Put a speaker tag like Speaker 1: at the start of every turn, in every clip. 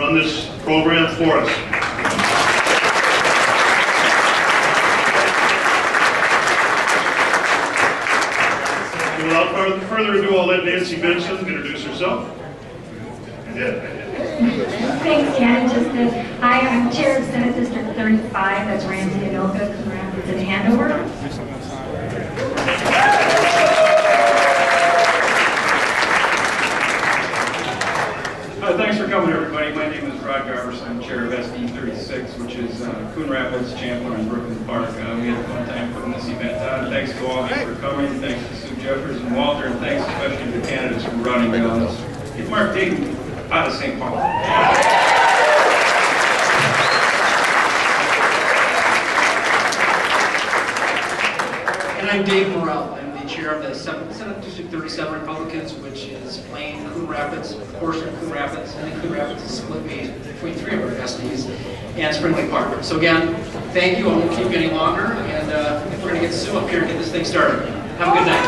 Speaker 1: run this program for us. And without further ado, I'll let Nancy Benson introduce herself.
Speaker 2: Thanks, Ken. Hi, I'm Chair of Senate District 35. That's Ramsey, Anoka, Coon Rapids, and Hanover.
Speaker 3: Thanks for coming, everybody. My name is Rod Garberson. I'm Chair of SD 36, which is Coon Rapids, Champlain, and Brooklyn Park. We had a fun time putting this event on. Thanks to all of you for coming. Thanks to Sue Jeffers and Walter, and thanks especially to the candidates for running on this. It's Mark Dayton out of St. Paul.
Speaker 4: And I'm Dave Morrell. I'm the chair of the Senate District 37 Republicans, which is Plain, Coon Rapids, a portion of Coon Rapids, and then Coon Rapids is split between three of our SDs and Spring Lake Park. So again, thank you. I won't keep you any longer, and we're going to get Sue up here and get this thing started. Have a good night.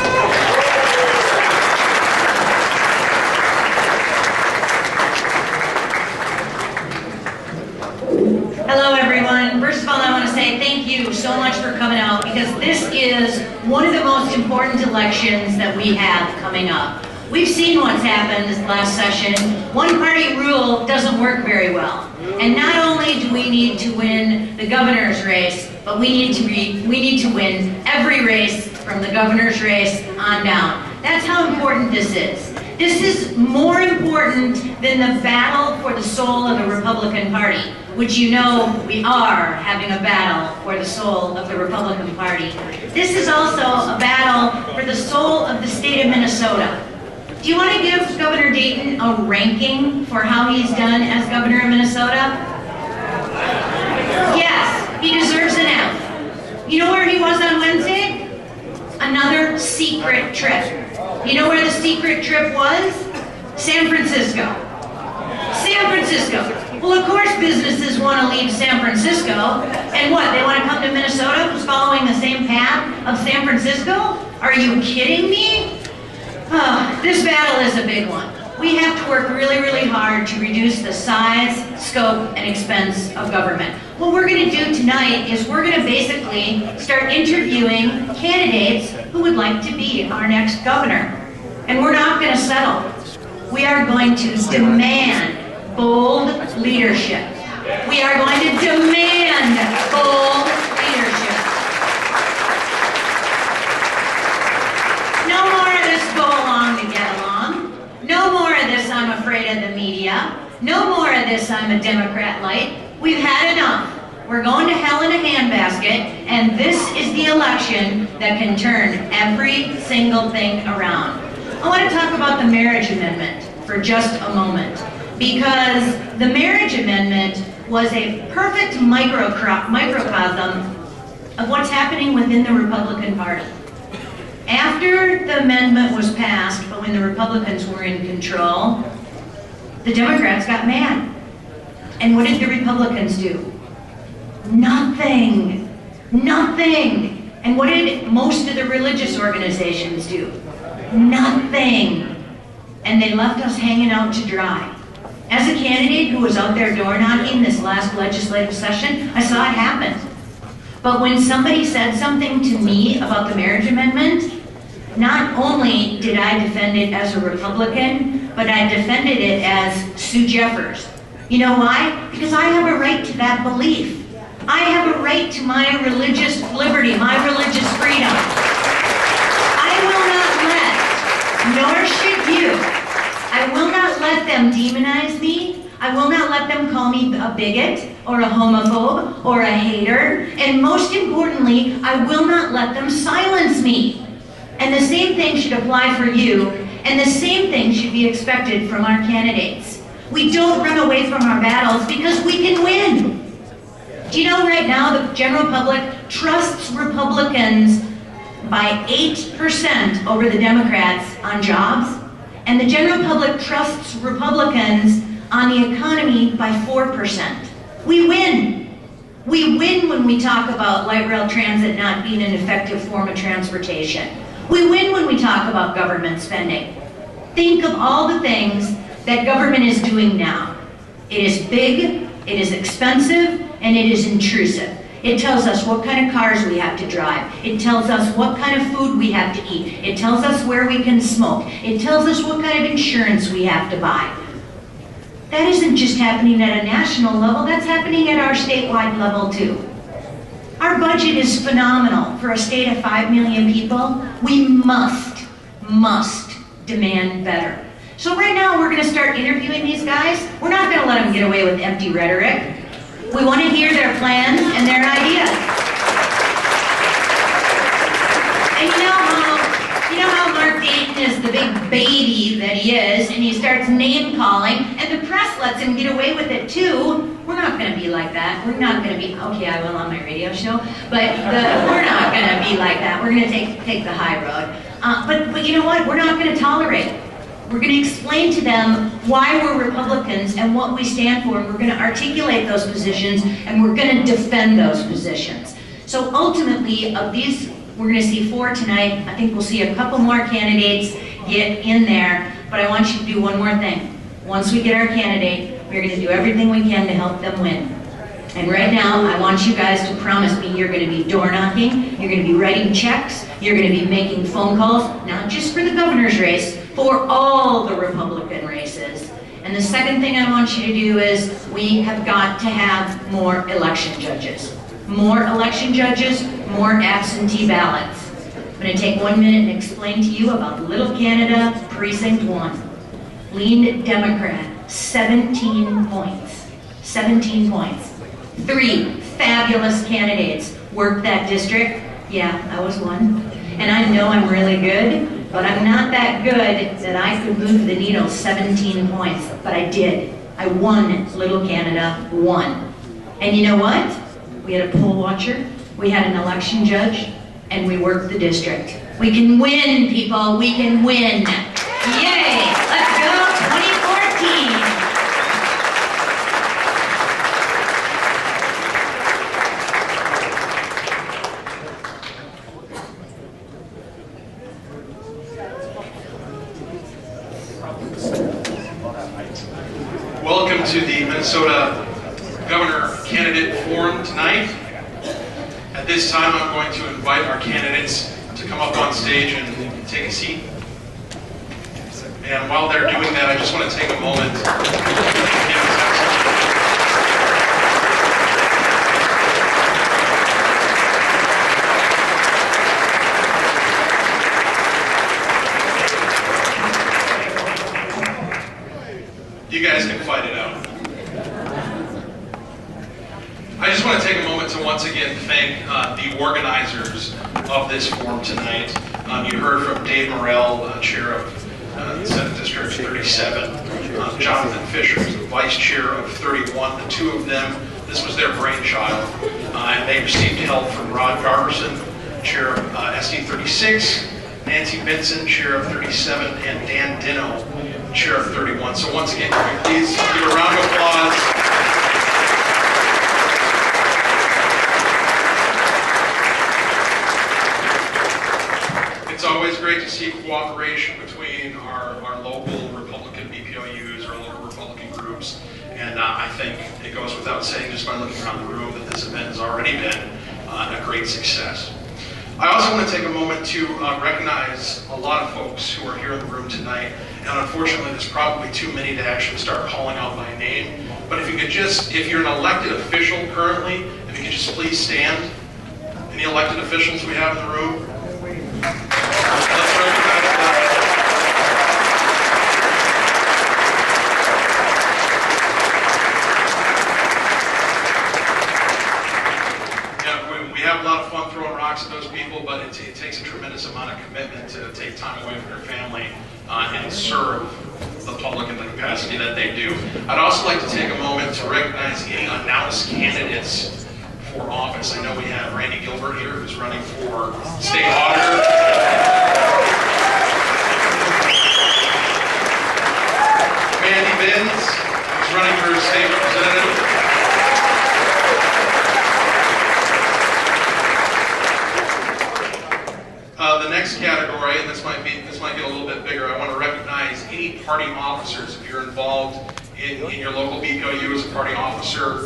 Speaker 5: Hello everyone. First of all, I want to say thank you so much for coming out, because this is one of the most important elections that we have coming up. We've seen what's happened this last session. One-party rule doesn't work very well. And not only do we need to win the governor's race, but we need to win every race from the governor's race on down. That's how important this is. This is more important than the battle for the soul of the Republican Party, which you know we are having a battle for the soul of the Republican Party. This is also a battle for the soul of the state of Minnesota. Do you want to give Governor Dayton a ranking for how he's done as governor of Minnesota? Yes, he deserves an F. You know where he was on Wednesday? Another secret trip. You know where the secret trip was? San Francisco. San Francisco. Well, of course businesses want to leave San Francisco. And what, they want to come to Minnesota, who's following the same path of San Francisco? Are you kidding me? This battle is a big one. We have to work really, really hard to reduce the size, scope, and expense of government. What we're going to do tonight is we're going to basically start interviewing candidates who would like to be our next governor. And we're not going to settle. We are going to demand bold leadership. We are going to demand bold leadership. No more of this go along to get along. No more of this I'm afraid of the media. No more of this I'm a Democrat light. We've had enough. We're going to hell in a handbasket, and this is the election that can turn every single thing around. I want to talk about the marriage amendment for just a moment, because the marriage amendment was a perfect microcosm of what's happening within the Republican Party. After the amendment was passed, but when the Republicans were in control, the Democrats got mad. And what did the Republicans do? Nothing. Nothing. And what did most of the religious organizations do? Nothing. And they left us hanging out to dry. As a candidate who was out there door knocking this last legislative session, I saw it happen. But when somebody said something to me about the marriage amendment, not only did I defend it as a Republican, but I defended it as Sue Jeffers. You know why? Because I have a right to that belief. I have a right to my religious liberty, my religious freedom. I will not let, nor should you, I will not let them demonize me. I will not let them call me a bigot or a homophobe or a hater. And most importantly, I will not let them silence me. And the same thing should apply for you, and the same thing should be expected from our candidates. We don't run away from our battles because we can win. Do you know right now the general public trusts Republicans by 8% over the Democrats on jobs? And the general public trusts Republicans on the economy by 4%. We win. We win when we talk about light rail transit not being an effective form of transportation. We win when we talk about government spending. Think of all the things that government is doing now. It is big, it is expensive, and it is intrusive. It tells us what kind of cars we have to drive. It tells us what kind of food we have to eat. It tells us where we can smoke. It tells us what kind of insurance we have to buy. That isn't just happening at a national level, that's happening at our statewide level too. Our budget is phenomenal for a state of 5 million people. We must demand better. So right now we're going to start interviewing these guys. We're not going to let them get away with empty rhetoric. We want to hear their plans and their ideas. And you know how Mark Dayton is the big baby that he is, and he starts name calling, and the press lets him get away with it too. We're not going to be like that. We're not going to be, okay, I will on my radio show, but we're not going to be like that. We're going to take the high road. But you know what? We're not going to tolerate it. We're going to explain to them why we're Republicans and what we stand for, and we're going to articulate those positions, and we're going to defend those positions. So ultimately, of these, we're going to see 4 tonight. I think we'll see a couple more candidates get in there, but I want you to do one more thing. Once we get our candidate, we're going to do everything we can to help them win. And right now, I want you guys to promise me you're going to be door knocking, you're going to be writing checks, you're going to be making phone calls, not just for the governor's race, for all the Republican races. And the second thing I want you to do is we have got to have more election judges. More election judges, more absentee ballots. I'm going to take 1 minute and explain to you about Little Canada Precinct 1. Leaned Democrat, 17 points. 17 points. 3 fabulous candidates worked that district. Yeah, I was one. And I know I'm really good, but I'm not that good that I could move the needle 17 points. But I did. I won Little Canada, won. And you know what? We had a poll watcher, we had an election judge, and we worked the district. We can win, people, we can win. Yay! Let's go 2014!
Speaker 6: Welcome to the Minnesota Governor Candidate Forum tonight. At this time, I'm going to invite our candidates to come up on stage and take a seat. And while they're doing that, I just want to take a moment You guys can fight it out. I just want to take a moment to once again thank the organizers of this forum tonight. You heard from Dave Morrell, Chair of Senate District 37, Jonathan Fisher, who's the Vice Chair of 31. The two of them, this was their brainchild, and they received help from Rod Garberson, Chair of SD 36, Nancy Benson, Chair of 37, and Dan Dino, Chair of 31. So once again, can we please give a round of applause. It's always great to see cooperation between our local Republican BPOUs, our local Republican groups, and I think it goes without saying just by looking around the room that this event has already been a great success. I also want to take a moment to recognize a lot of folks who are here in the room tonight, and unfortunately there's probably too many to actually start calling out by name, but if you could just, if you're an elected official currently, if you could just please stand. Any elected officials we have in the room? Let's recognize that. We have a lot of fun throwing rocks at those people, but it takes a tremendous amount of commitment to take time away from their family and serve the public in the capacity that they do. I'd also like to take a moment to recognize any announced candidates for office. I know we have Randy Gilbert here, who's running for state auditor. Mandy Benz, who's running for state representative. The next category, and this might get a little bit bigger, I want to recognize any party officers. If you're involved in your local BPLU as a party officer.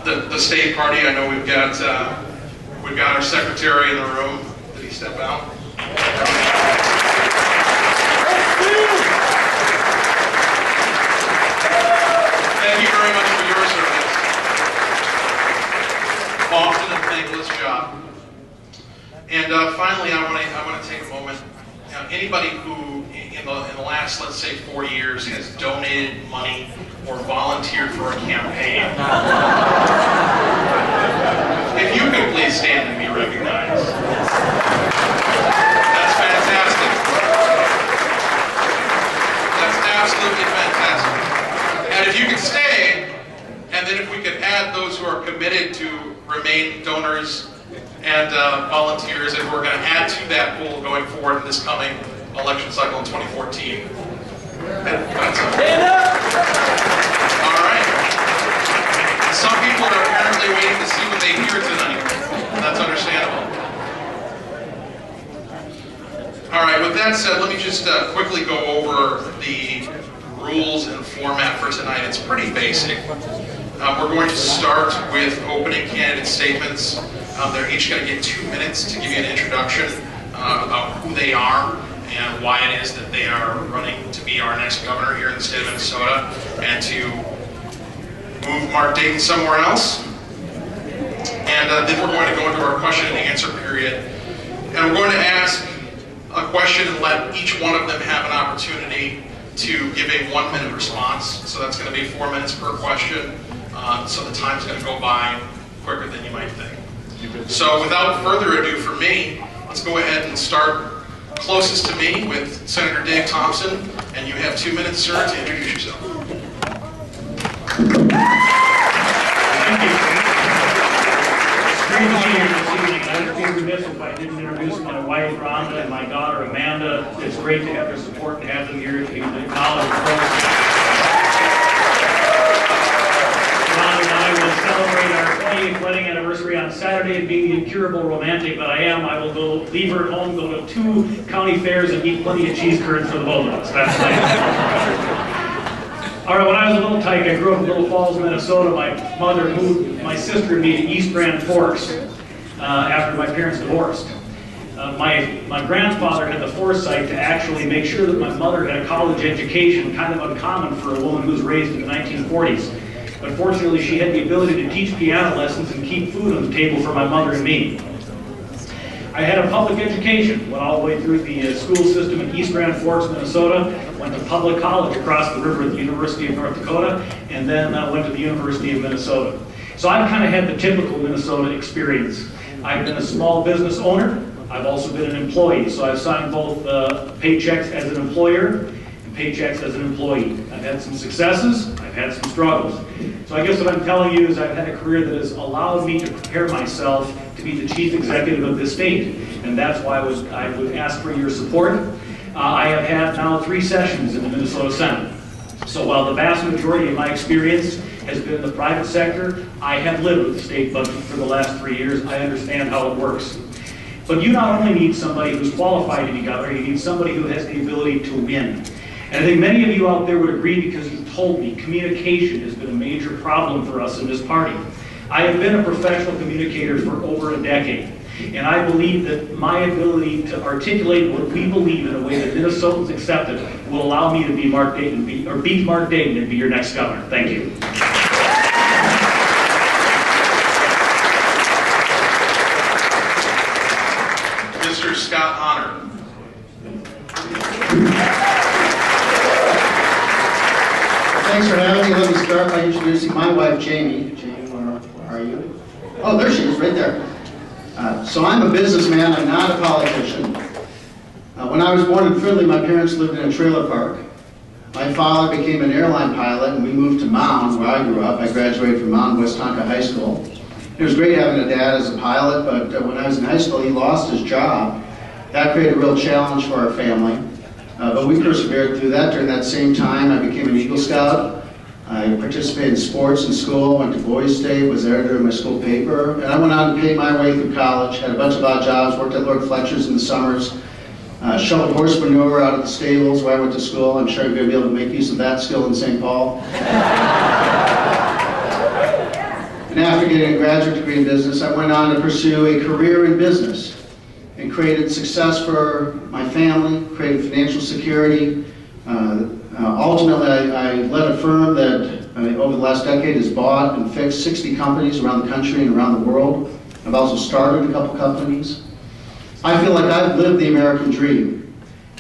Speaker 6: The state party, I know we've got our secretary in the room. Did he step out? Thank you very much for your service. Often and thankless job. And finally, I want to take a moment. Anybody who, in the last, let's say, 4 years, has donated money or volunteered for a campaign, if you could please stand and be recognized. That's fantastic. That's absolutely fantastic. And if you could stay, and then if we could add those who are committed to remain donors and volunteers, and we're going to add to that pool going forward in this coming election cycle in 2014. That's all right. Some people are apparently waiting to see what they hear tonight. That's understandable. All right, with that said, let me just quickly go over the rules and format for tonight. It's pretty basic. We're going to start with opening candidate statements. They're each going to get 2 minutes to give you an introduction about who they are and why it is that they are running to be our next governor here in the state of Minnesota and to move Mark Dayton somewhere else. And then we're going to go into our question and answer period. And we're going to ask a question and let each one of them have an opportunity to give a 1 minute response. So that's going to be 4 minutes per question. So the time's going to go by quicker than you might think. So without further ado for me, let's go ahead and start closest to me with Senator Dave Thompson. And you have 2 minutes, sir, to introduce yourself.
Speaker 7: Thank you. It's great to be here this evening. I would be remiss if I didn't introduce my wife, Rhonda, and my daughter, Amanda. It's great to have their support and have them here to acknowledge the Ron and I will celebrate our 20th wedding anniversary on Saturday and being the incurable romantic that I am. I will go leave her at home, go to 2 county fairs, and eat plenty of cheese curds for the both of us. That's nice. All right, when I was a little tyke, I grew up in Little Falls, Minnesota. My mother moved my sister and me to East Grand Forks after my parents divorced. My grandfather had the foresight to actually make sure that my mother had a college education, kind of uncommon for a woman who was raised in the 1940s. But fortunately, she had the ability to teach piano lessons and keep food on the table for my mother and me. I had a public education, went all the way through the school system in East Grand Forks, Minnesota, went to public college across the river at the University of North Dakota, and then went to the University of Minnesota. So I've kind of had the typical Minnesota experience. I've been a small business owner. I've also been an employee, so I've signed both paychecks as an employer and paychecks as an employee. I've had some successes, I've had some struggles. So I guess what I'm telling you is I've had a career that has allowed me to prepare myself to be the chief executive of this state, and that's why I would ask for your support. I have had now 3 sessions in the Minnesota Senate. So while the vast majority of my experience has been in the private sector, I have lived with the state budget for the last 3 years. I understand how it works. But you not only need somebody who's qualified to be governor, you need somebody who has the ability to win. And I think many of you out there would agree, because you've told me communication has been a major problem for us in this party. I have been a professional communicator for over a decade, and I believe that my ability to articulate what we believe in a way that Minnesotans accept it will allow me to be Mark Dayton, beat Mark Dayton and be your next governor. Thank you.
Speaker 6: Mr. Scott Honor.
Speaker 8: Thanks for having me. Let me start by introducing my wife, Jamie. Jamie, where are you? Oh, there she is, right there. So I'm a businessman. I'm not a politician. When I was born in Fridley, my parents lived in a trailer park. My father became an airline pilot, and we moved to Mounds, where I grew up. I graduated from Mounds West Tonka High School. It was great having a dad as a pilot, but when I was in high school, he lost his job. That created a real challenge for our family. But we persevered through that. During that same time, I became an Eagle Scout. I participated in sports in school, went to Boys State, was editor of my school paper, and I went on to pay my way through college, had a bunch of odd jobs, worked at Lord Fletcher's in the summers, shoveled horse manure out of the stables where I went to school. I'm sure I'm going to be able to make use of that skill in St. Paul. And after getting a graduate degree in business, I went on to pursue a career in business and created success for my family, created financial security. Ultimately, I led a firm that over the last decade has bought and fixed 60 companies around the country and around the world. I've also started a couple companies. I feel like I've lived the American dream.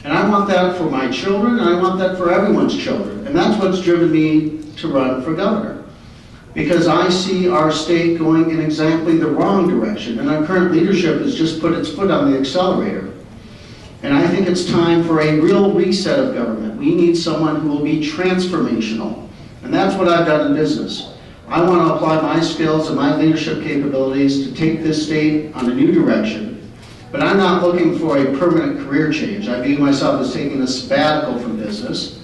Speaker 8: And I want that for my children, and I want that for everyone's children. And that's what's driven me to run for governor. Because I see our state going in exactly the wrong direction, and our current leadership has just put its foot on the accelerator. And I think it's time for a real reset of government. We need someone who will be transformational. And that's what I've done in business. I want to apply my skills and my leadership capabilities to take this state on a new direction. But I'm not looking for a permanent career change. I view myself as taking a sabbatical from business.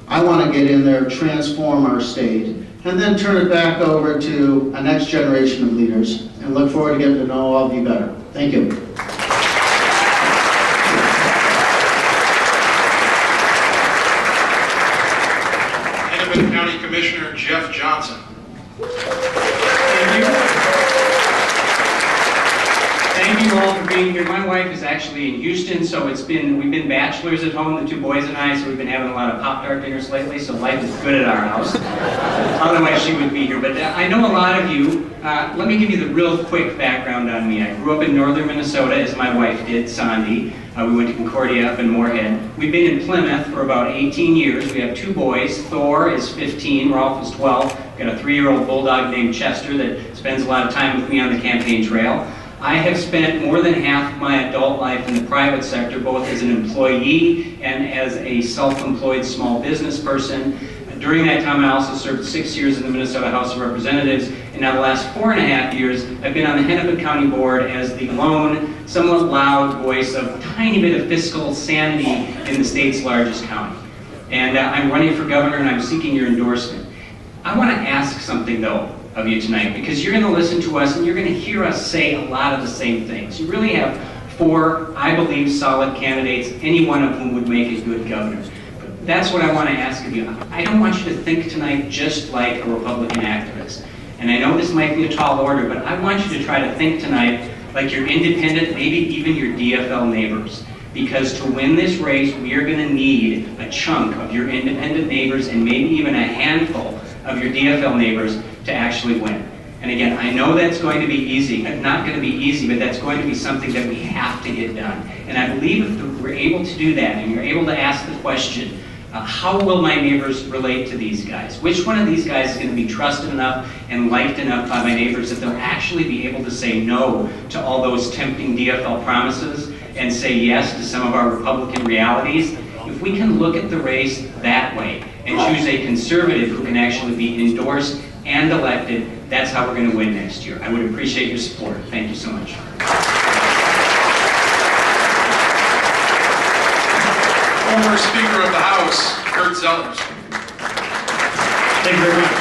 Speaker 8: I want to get in there, transform our state, and then turn it back over to a next generation of leaders, and look forward to getting to know all of you better. Thank you.
Speaker 6: County Commissioner Jeff Johnson.
Speaker 9: Thank you. Thank you all for being here. My wife is actually in Houston, so we've been bachelors at home, the two boys and I, so we've been having a lot of Pop-Tart dinners lately, so life is good at our house. Otherwise she would be here. But I know a lot of you. Let me give you the real quick background on me. I grew up in northern Minnesota, as my wife did, Sandy. We went to Concordia up in Moorhead. We've been in Plymouth for about 18 years. We have two boys. Thor is 15, Rolf is 12. We've got a 3-year-old bulldog named Chester that spends a lot of time with me on the campaign trail. I have spent more than half of my adult life in the private sector, both as an employee and as a self-employed small business person. During that time, I also served 6 years in the Minnesota House of Representatives, and now the last 4.5 years, I've been on the Hennepin County Board as the lone, somewhat loud voice of a tiny bit of fiscal sanity in the state's largest county. And I'm running for governor, and I'm seeking your endorsement. I want to ask something, though, of you tonight, because you're going to listen to us, and you're going to hear us say a lot of the same things. You really have 4, I believe, solid candidates, any one of whom would make a good governor. That's what I want to ask of you. I don't want you to think tonight just like a Republican activist. And I know this might be a tall order, but I want you to try to think tonight like your independent, maybe even your DFL neighbors. Because to win this race, we are going to need a chunk of your independent neighbors and maybe even a handful of your DFL neighbors to actually win. And again, I know that's going to be easy, not going to be easy, but that's going to be something that we have to get done. And I believe if we're able to do that, and you're able to ask the question, how will my neighbors relate to these guys? Which one of these guys is going to be trusted enough and liked enough by my neighbors that they'll actually be able to say no to all those tempting DFL promises and say yes to some of our Republican realities? If we can look at the race that way and choose a conservative who can actually be endorsed and elected, that's how we're going to win next year. I would appreciate your support. Thank you so much.
Speaker 6: Former Speaker of the House, Kurt Zellers.
Speaker 10: Thank you very much.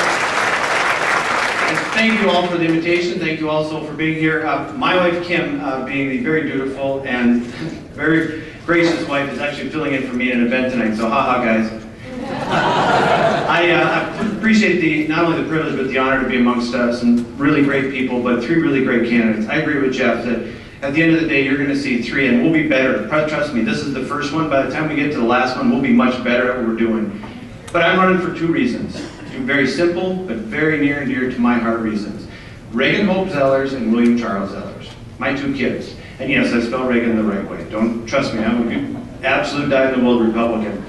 Speaker 10: And thank you all for the invitation. Thank you also for being here. My wife, Kim, being the very dutiful and very gracious wife, is actually filling in for me at an event tonight, so ha-ha, guys. I appreciate not only the privilege, but the honor to be amongst some really great people, but 3 really great candidates. I agree with Jeff that at the end of the day, you're going to see 3, and we'll be better. Trust me, this is the first one. By the time we get to the last one, we'll be much better at what we're doing. But I'm running for 2 reasons. 2 very simple, but very near and dear to my heart reasons. Reagan Hope Zellers and William Charles Zellers, my 2 kids. And yes, I spell Reagan the right way. Don't trust me, I'm a absolute dyed-in-the-wool Republican.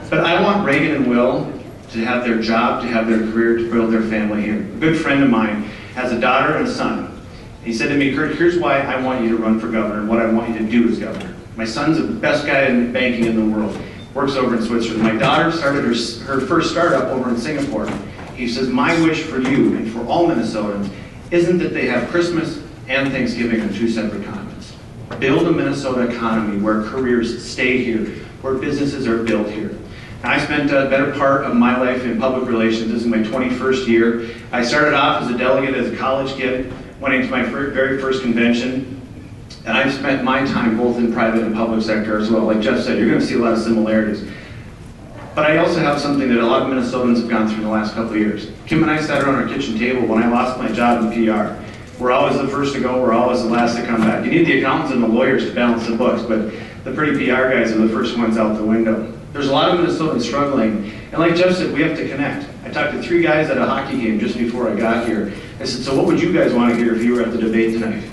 Speaker 10: But I want Reagan and Will to have their job, to have their career, to build their family here. A good friend of mine has a daughter and a son. He said to me, Kurt, here's why I want you to run for governor and what I want you to do as governor. My son's the best guy in banking in the world, works over in Switzerland. My daughter started her first startup over in Singapore. He says, my wish for you and for all Minnesotans isn't that they have Christmas and Thanksgiving on 2 separate continents. Build a Minnesota economy where careers stay here, where businesses are built here. Now, I spent a better part of my life in public relations. This is my 21st year. I started off as a delegate as a college kid, went into my very first convention, And I've spent my time both in private and public sector as well. Like Jeff said, you're going to see a lot of similarities. But I also have something that a lot of Minnesotans have gone through in the last couple of years. Kim and I sat around our kitchen table when I lost my job in PR. We're always the first to go, we're always the last to come back. You need the accountants and the lawyers to balance the books, but the pretty PR guys are the first ones out the window. There's a lot of Minnesotans struggling, and like Jeff said, we have to connect. I talked to 3 guys at a hockey game just before I got here. I said, so what would you guys want to hear if you were at the debate tonight?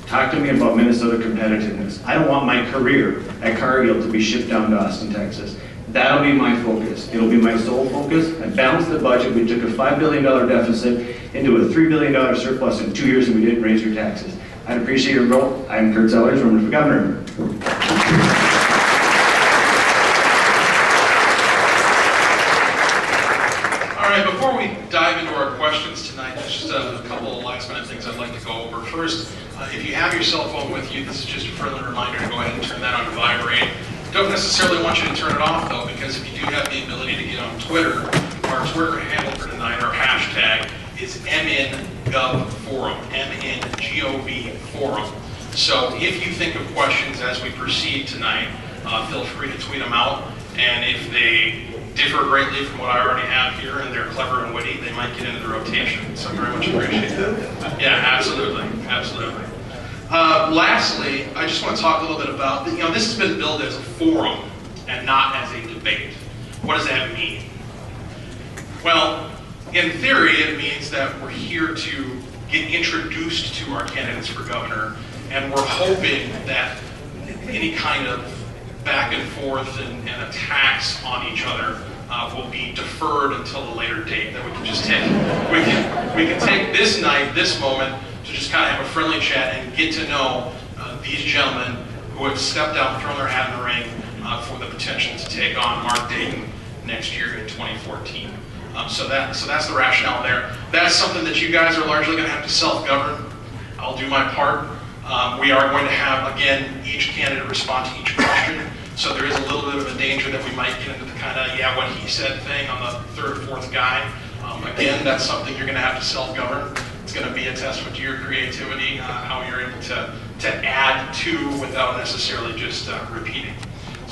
Speaker 10: Talk to me about Minnesota competitiveness. I don't want my career at Cargill to be shipped down to Austin, Texas. That'll be my focus. It'll be my sole focus. I balanced the budget. We took a $5 billion deficit into a $3 billion surplus in 2 years, and we didn't raise your taxes. I'd appreciate your vote. I'm Kurt Zellers, running for governor.
Speaker 6: All right, before we dive into our questions tonight, there's just a couple of last-minute things I'd like to go over. First, if you have your cell phone with you, this is just a friendly reminder to go ahead and turn that on to vibrate. Don't necessarily want you to turn it off, though, because if you do have the ability to get on Twitter, our Twitter handle for tonight, our hashtag, is MNGovForum, MNGOV Forum. So if you think of questions as we proceed tonight, feel free to tweet them out, and if they differ greatly from what I already have here and they're clever and witty, they might get into the rotation. So I very much appreciate that. Yeah, absolutely, absolutely. Lastly, I just want to talk a little bit about, this has been billed as a forum and not as a debate. What does that mean? Well, in theory, it means that we're here to get introduced to our candidates for governor, and we're hoping that any kind of back and forth and attacks on each other will be deferred until a later date. That we can just take, we can take this night, this moment, to just kind of have a friendly chat and get to know these gentlemen who have stepped out and thrown their hat in the ring for the potential to take on Mark Dayton next year in 2014. So that's the rationale there. That's something that you guys are largely going to have to self-govern. I'll do my part. We are going to have, again, each candidate respond to each question. So there is a little bit of a danger that we might get into the kind of, what he said thing on the 3rd or 4th guy. Again, that's something you're going to have to self-govern. It's going to be a testament to your creativity, how you're able to add to without necessarily just repeating.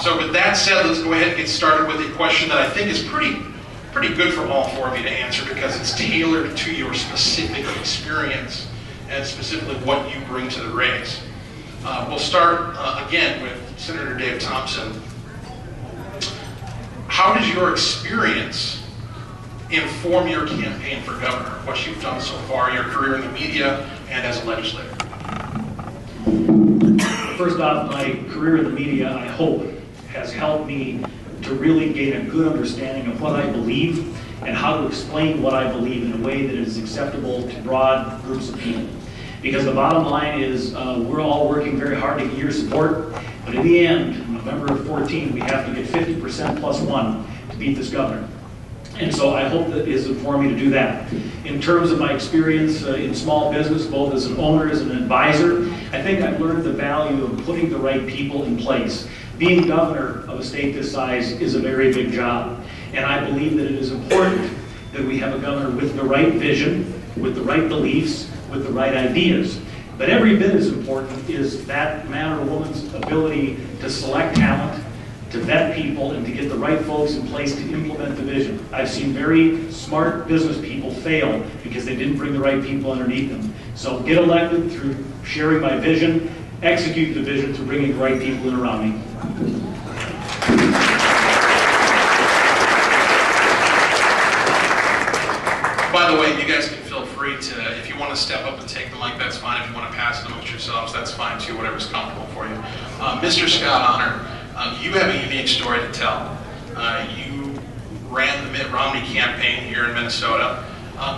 Speaker 6: So with that said, let's go ahead and get started with a question that I think is pretty good for all 4 of you to answer, because it's tailored to your specific experience and specifically what you bring to the race. We'll start again with Senator Dave Thompson. How does your experience inform your campaign for governor, what you've done so far, your career in the media, and as a legislator?
Speaker 7: First off, my career in the media, I hope, has helped me to really gain a good understanding of what I believe and how to explain what I believe in a way that is acceptable to broad groups of people. Because the bottom line is we're all working very hard to get your support, but in the end, November of 14, we have to get 50% plus 1 to beat this governor. And so I hope that is informed me to do that. In terms of my experience in small business, both as an owner, as an advisor, I think I've learned the value of putting the right people in place. Being governor of a state this size is a very big job. And I believe that it is important that we have a governor with the right vision, with the right beliefs, with the right ideas. But every bit as important is that man or woman's ability to select talent, to vet people, and to get the right folks in place to implement the vision. I've seen very smart business people fail because they didn't bring the right people underneath them. So get elected through sharing my vision, execute the vision through bringing the right people in around me.
Speaker 6: By the way, you guys can feel free to, if you want to step up and take the mic, that's fine. If you want to pass it amongst yourselves, that's fine too, whatever's comfortable for you. Mr. Scott Honor, you have a unique story to tell. You ran the Mitt Romney campaign here in Minnesota.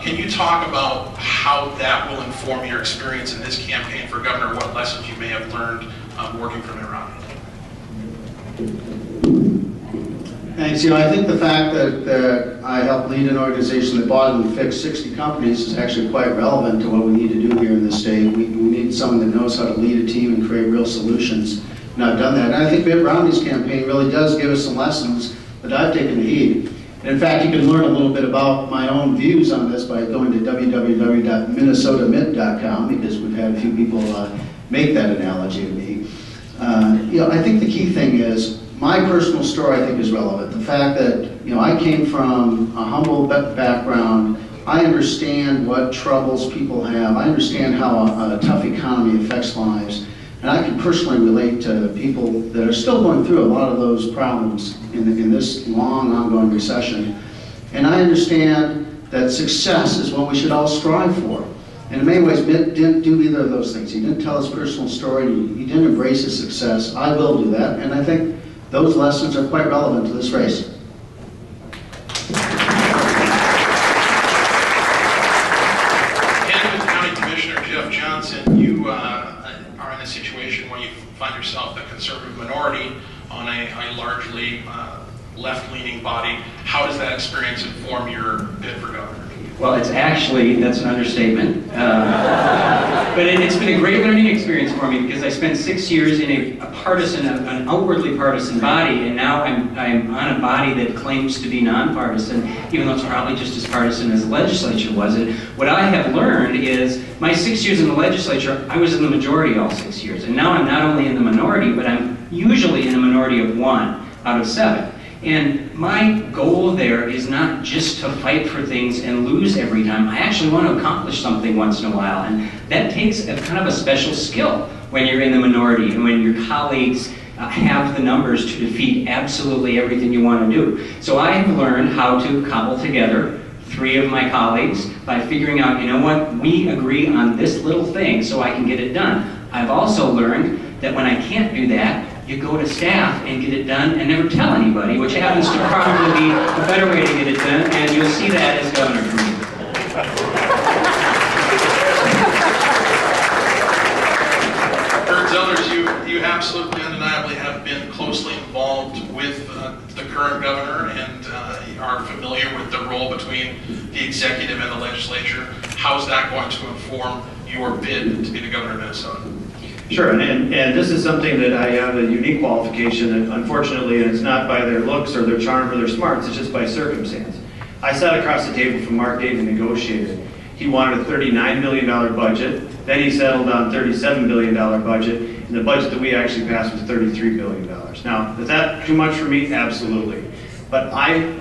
Speaker 6: Can you talk about how that will inform your experience in this campaign for governor, what lessons you may have learned working for Mitt Romney?
Speaker 8: Thanks. I think the fact that I helped lead an organization that bought and fixed 60 companies is actually quite relevant to what we need to do here in the state. We need someone that knows how to lead a team and create real solutions. And I've done that. And I think Mitt Romney's campaign really does give us some lessons that I've taken to heed. And in fact, you can learn a little bit about my own views on this by going to www.minnesotamitt.com, because we've had a few people make that analogy to me. I think the key thing is, my personal story I think is relevant. The fact that, I came from a humble background. I understand what troubles people have. I understand how a tough economy affects lives. And I can personally relate to people that are still going through a lot of those problems in this long, ongoing recession. And I understand that success is what we should all strive for. And in many ways, Mitt didn't do either of those things. He didn't tell his personal story. He didn't embrace his success. I will do that. And I think those lessons are quite relevant to this race.
Speaker 6: Hamilton County Commissioner Jeff Johnson, you are in a situation where you find yourself the conservative minority on a largely left-leaning body. How does that experience inform your bid for governor?
Speaker 9: Well, that's an understatement. But it's been a great learning experience for me because I spent 6 years in an outwardly partisan body, and now I'm on a body that claims to be nonpartisan, even though it's probably just as partisan as the legislature was. And what I have learned is, my 6 years in the legislature, I was in the majority all 6 years, and now I'm not only in the minority, but I'm usually in a minority of 1 out of 7. And my goal there is not just to fight for things and lose every time. I actually want to accomplish something once in a while. And that takes a kind of a special skill when you're in the minority and when your colleagues have the numbers to defeat absolutely everything you want to do. So I have learned how to cobble together 3 of my colleagues by figuring out, what, we agree on this little thing so I can get it done. I've also learned that when I can't do that, you go to staff and get it done and never tell anybody, which happens to probably be a better way to get it done, and you'll see that as governor for me.
Speaker 6: Bert Zellers, you absolutely undeniably have been closely involved with the current governor and are familiar with the role between the executive and the legislature. How is that going to inform your bid to be the governor of Minnesota?
Speaker 10: Sure, and this is something that I have a unique qualification, and unfortunately it's not by their looks or their charm or their smarts, it's just by circumstance. I sat across the table from Mark Dave and negotiated. He wanted a $39 million budget, then he settled on $37 billion budget, and the budget that we actually passed was $33 billion. Now, is that too much for me? Absolutely. But I,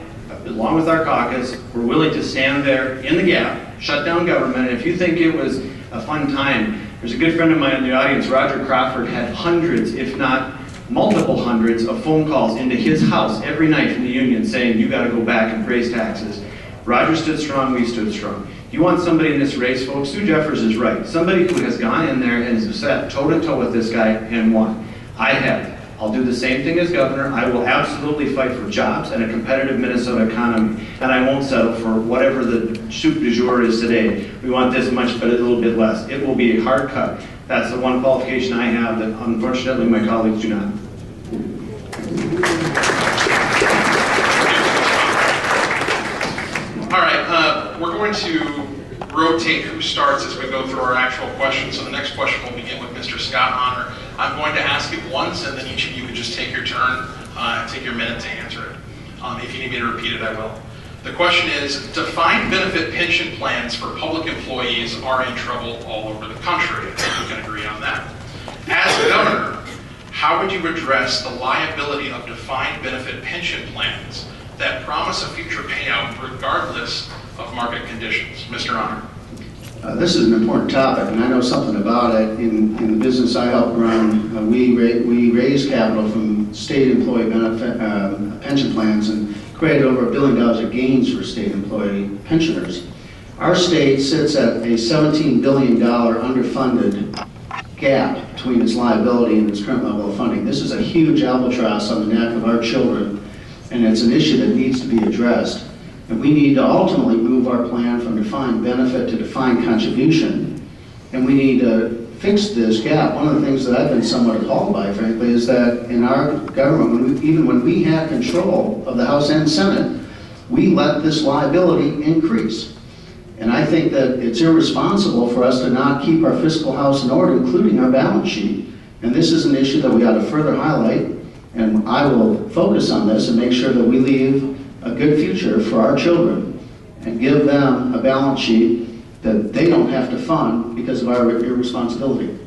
Speaker 10: along with our caucus, were willing to stand there in the gap, shut down government, and if you think it was a fun time, there's a good friend of mine in the audience, Roger Crawford, had hundreds, if not multiple hundreds, of phone calls into his house every night from the union saying, you got to go back and raise taxes. Roger stood strong, we stood strong. You want somebody in this race, folks? Sue Jeffers is right. Somebody who has gone in there and has sat toe-to-toe with this guy and won. I have. I'll do the same thing as governor. I will absolutely fight for jobs and a competitive Minnesota economy, and I won't settle for whatever the soup du jour is today. We want this much, but a little bit less. It will be a hard cut. That's the one qualification I have that unfortunately my colleagues do not.
Speaker 6: All right, we're going to rotate who starts as we go through our actual questions. So the next question will begin with Mr. Scott Honor. I'm going to ask it once, and then each of you can just take your turn, take your minute to answer it. If you need me to repeat it, I will. The question is, defined benefit pension plans for public employees are in trouble all over the country. I think we can agree on that. As governor, how would you address the liability of defined benefit pension plans that promise a future payout regardless of market conditions? Mr. Honor.
Speaker 8: This is an important topic, and I know something about it. In the business I help run, we raise capital from state employee benefit pension plans and created over $1 billion of gains for state employee pensioners. Our state sits at a $17 billion underfunded gap between its liability and its current level of funding. This is a huge albatross on the neck of our children, and it's an issue that needs to be addressed. And we need to ultimately move our plan from defined benefit to defined contribution. And we need to fix this gap. One of the things that I've been somewhat appalled by, frankly, is that in our government, even when we had control of the House and Senate, we let this liability increase. And I think that it's irresponsible for us to not keep our fiscal house in order, including our balance sheet. And this is an issue that we ought to further highlight. And I will focus on this and make sure that we leave a good future for our children and give them a balance sheet that they don't have to fund because of our irresponsibility.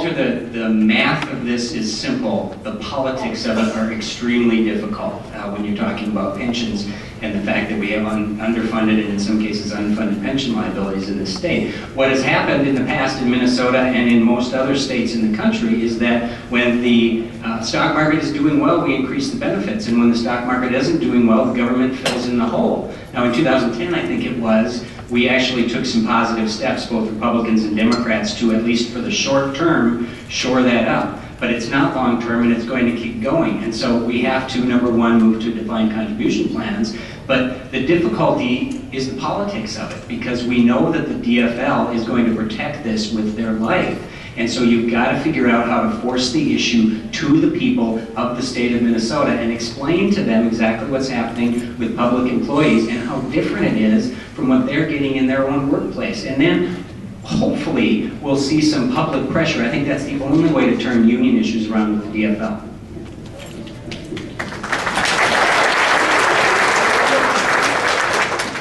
Speaker 9: Walter, the math of this is simple. The politics of it are extremely difficult when you're talking about pensions and the fact that we have underfunded and in some cases unfunded pension liabilities in this state. What has happened in the past in Minnesota and in most other states in the country is that when the stock market is doing well, we increase the benefits, and when the stock market isn't doing well, the government fills in the hole. Now in 2010, I think it was, we actually took some positive steps, both Republicans and Democrats, to at least for the short term, shore that up. But it's not long term, and it's going to keep going. And so we have to, number one, move to defined contribution plans. But the difficulty is the politics of it, because we know that the DFL is going to protect this with their life. And so you've got to figure out how to force the issue to the people of the state of Minnesota and explain to them exactly what's happening with public employees and how different it is from what they're getting in their own workplace. And then hopefully we'll see some public pressure. I think that's the only way to turn union issues around with the DFL.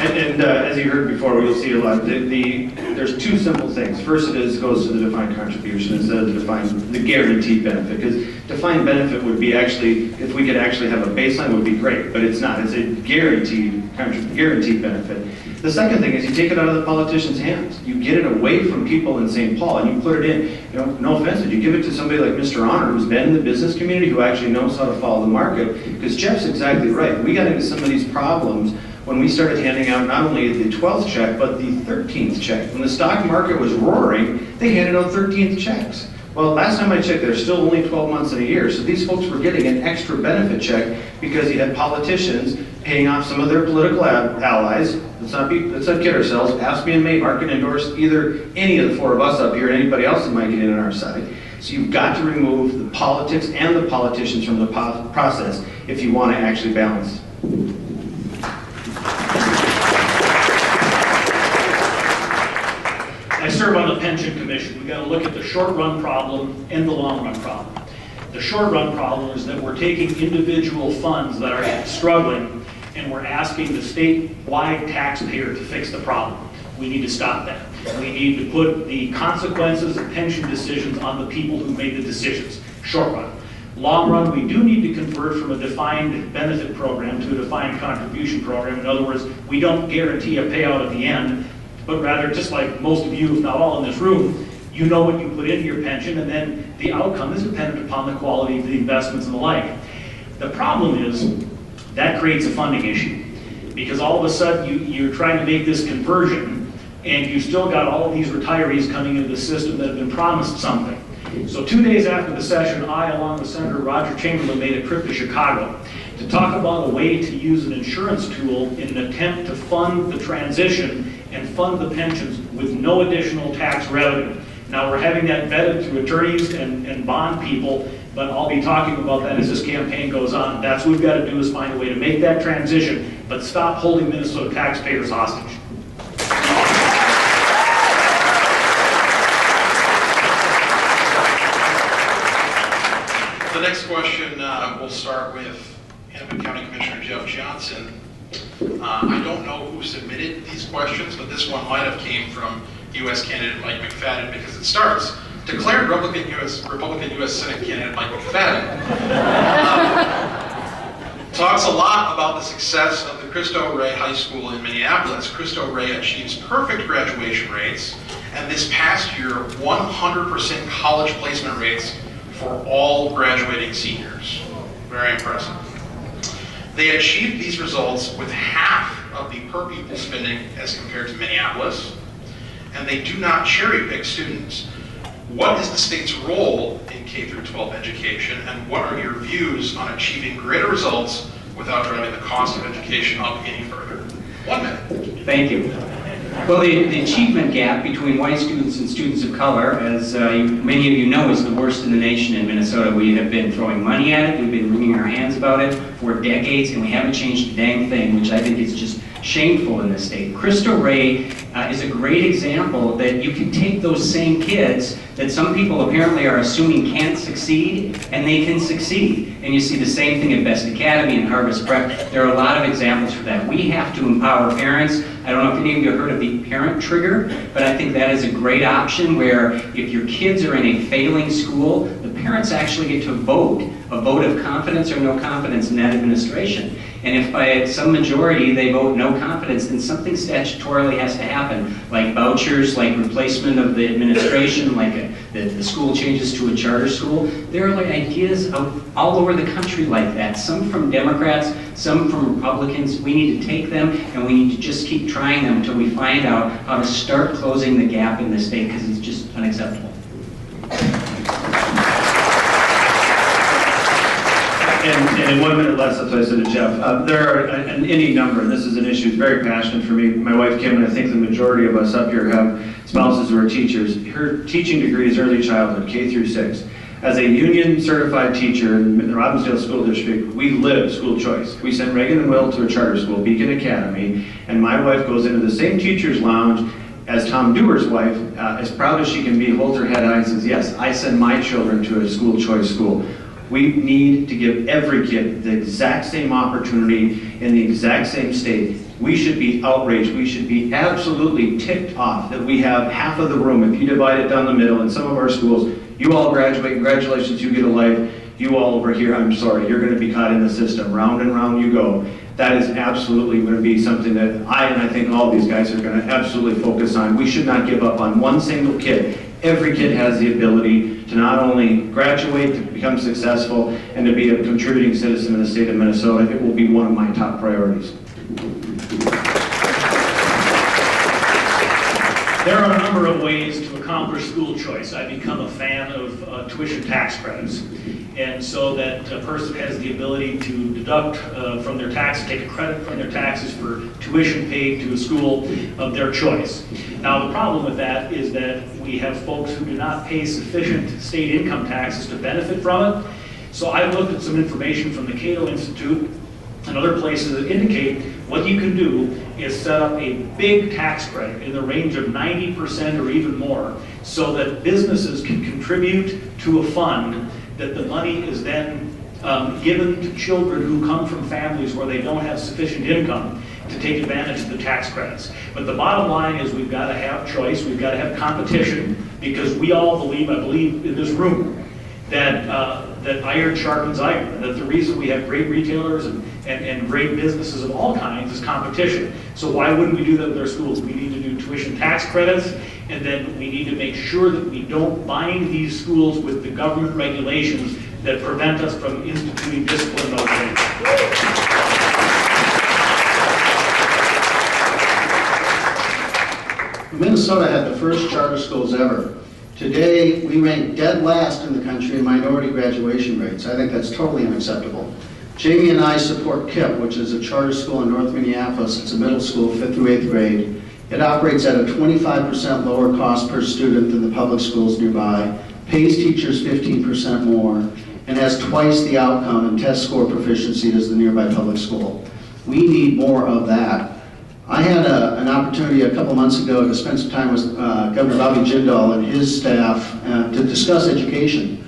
Speaker 10: And as you heard before, you'll see a lot. There's two simple things. First, goes to the defined contribution instead of the guaranteed benefit. Because defined benefit would be actually, if we could actually have a baseline, would be great. But it's not. It's a guaranteed benefit. The second thing is you take it out of the politicians' hands. You get it away from people in St. Paul, and you put it in. You know, no offense, you give it to somebody like Mr. Honor, who's been in the business community, who actually knows how to follow the market. Because Jeff's exactly right. We got into some of these problems when we started handing out not only the 12th check, but the 13th check. When the stock market was roaring, they handed out 13th checks. Well, last time I checked, there's still only 12 months in a year, so these folks were getting an extra benefit check because you had politicians paying off some of their political allies. Let's not kid ourselves. Ask me and Maymark can endorse either any of the four of us up here and anybody else that might get in on our side. So you've got to remove the politics and the politicians from the process if you want to actually balance.
Speaker 7: I serve on the pension commission. We've got to look at the short-run problem and the long-run problem. The short-run problem is that we're taking individual funds that are struggling and we're asking the statewide taxpayer to fix the problem. We need to stop that. We need to put the consequences of pension decisions on the people who made the decisions. Short run. Long run, we do need to convert from a defined benefit program to a defined contribution program. In other words, we don't guarantee a payout at the end, but rather, just like most of you, if not all in this room, you know what you put into your pension, and then the outcome is dependent upon the quality of the investments and the like. The problem is that creates a funding issue, because all of a sudden you're trying to make this conversion, and you still got all of these retirees coming into the system that have been promised something. So 2 days after the session, I, along with Senator Roger Chamberlain, made a trip to Chicago to talk about a way to use an insurance tool in an attempt to fund the transition and fund the pensions with no additional tax revenue. Now, we're having that vetted through attorneys and bond people, but I'll be talking about that as this campaign goes on. That's what we've got to do, is find a way to make that transition, but stop holding Minnesota taxpayers hostage.
Speaker 6: The next question, we'll start with Hennepin County Commissioner Jeff Johnson. I don't know who submitted these questions, but this one might have came from U.S. candidate Mike McFadden, because it starts, declared Republican U.S. Senate candidate Mike McFadden talks a lot about the success of the Cristo Rey High School in Minneapolis. Cristo Rey achieves perfect graduation rates, and this past year, 100% college placement rates for all graduating seniors. Very impressive. They achieved these results with half of the per pupil spending as compared to Minneapolis, and they do not cherry pick students. What is the state's role in K through 12 education, and what are your views on achieving greater results without driving the cost of education up any further? 1 minute.
Speaker 9: Thank you. Well, the achievement gap between white students and students of color, as many of you know, is the worst in the nation in Minnesota. We have been throwing money at it, we've been wringing our hands about it for decades, and we haven't changed a dang thing, which I think is just shameful in this state. Cristo Rey is a great example that you can take those same kids that some people apparently are assuming can't succeed, and they can succeed. And you see the same thing at Best Academy and Harvest Prep. There are a lot of examples for that. We have to empower parents. I don't know if any of you have heard of the parent trigger, but I think that is a great option where if your kids are in a failing school, the parents actually get to vote, a vote of confidence or no confidence in that administration. And if by some majority they vote no confidence, then something statutorily has to happen, like vouchers, like replacement of the administration, like the school changes to a charter school. There are like ideas all over the country like that, some from Democrats, some from Republicans. We need to take them and we need to just keep trying them until we find out how to start closing the gap in the state, because it's just unacceptable.
Speaker 10: And in 1 minute less, that's what I said to Jeff. There are any number, and this is an issue that's very passionate for me. My wife Kim, and I think the majority of us up here have spouses who are teachers. Her teaching degree is early childhood, K through 6. As a union certified teacher in the Robbinsdale School District, we live school choice. We sent Reagan and Will to a charter school, Beacon Academy, and my wife goes into the same teacher's lounge as Tom Dewar's wife, as proud as she can be, holds her head high and says, yes, I send my children to a school choice school. We need to give every kid the exact same opportunity in the exact same state. We should be outraged. We should be absolutely ticked off that we have half of the room. If you divide it down the middle in some of our schools, you all graduate, congratulations, you get a life. You all over here, I'm sorry, you're going to be caught in the system. Round and round you go. That is absolutely going to be something that I think all these guys are going to absolutely focus on. We should not give up on one single kid. Every kid has the ability to not only graduate, to become successful, and to be a contributing citizen in the state of Minnesota. It will be one of my top priorities.
Speaker 7: There are a number of ways to accomplish school choice. I become a fan of tuition tax credits. And so that a person has the ability to deduct from their taxes, take a credit from their taxes for tuition paid to a school of their choice. Now the problem with that is that we have folks who do not pay sufficient state income taxes to benefit from it. So I looked at some information from the Cato Institute and other places that indicate what you can do is set up a big tax credit in the range of 90% or even more, so that businesses can contribute to a fund that the money is then given to children who come from families where they don't have sufficient income to take advantage of the tax credits. But the bottom line is we've got to have choice, we've got to have competition, because we all believe, I believe in this room, that iron sharpens iron, that the reason we have great retailers and great businesses of all kinds is competition. So why wouldn't we do that with our schools? We need to do tuition tax credits, and then we need to make sure that we don't bind these schools with the government regulations that prevent us from instituting discipline in those ways.
Speaker 8: Minnesota had the first charter schools ever. Today, we rank dead last in the country in minority graduation rates. I think that's totally unacceptable. Jamie and I support KIPP, which is a charter school in North Minneapolis. It's a middle school, 5th through 8th grade. It operates at a 25% lower cost per student than the public schools nearby, pays teachers 15% more, and has twice the outcome in test score proficiency as the nearby public school. We need more of that. I had an opportunity a couple months ago to spend some time with Governor Bobby Jindal and his staff to discuss education.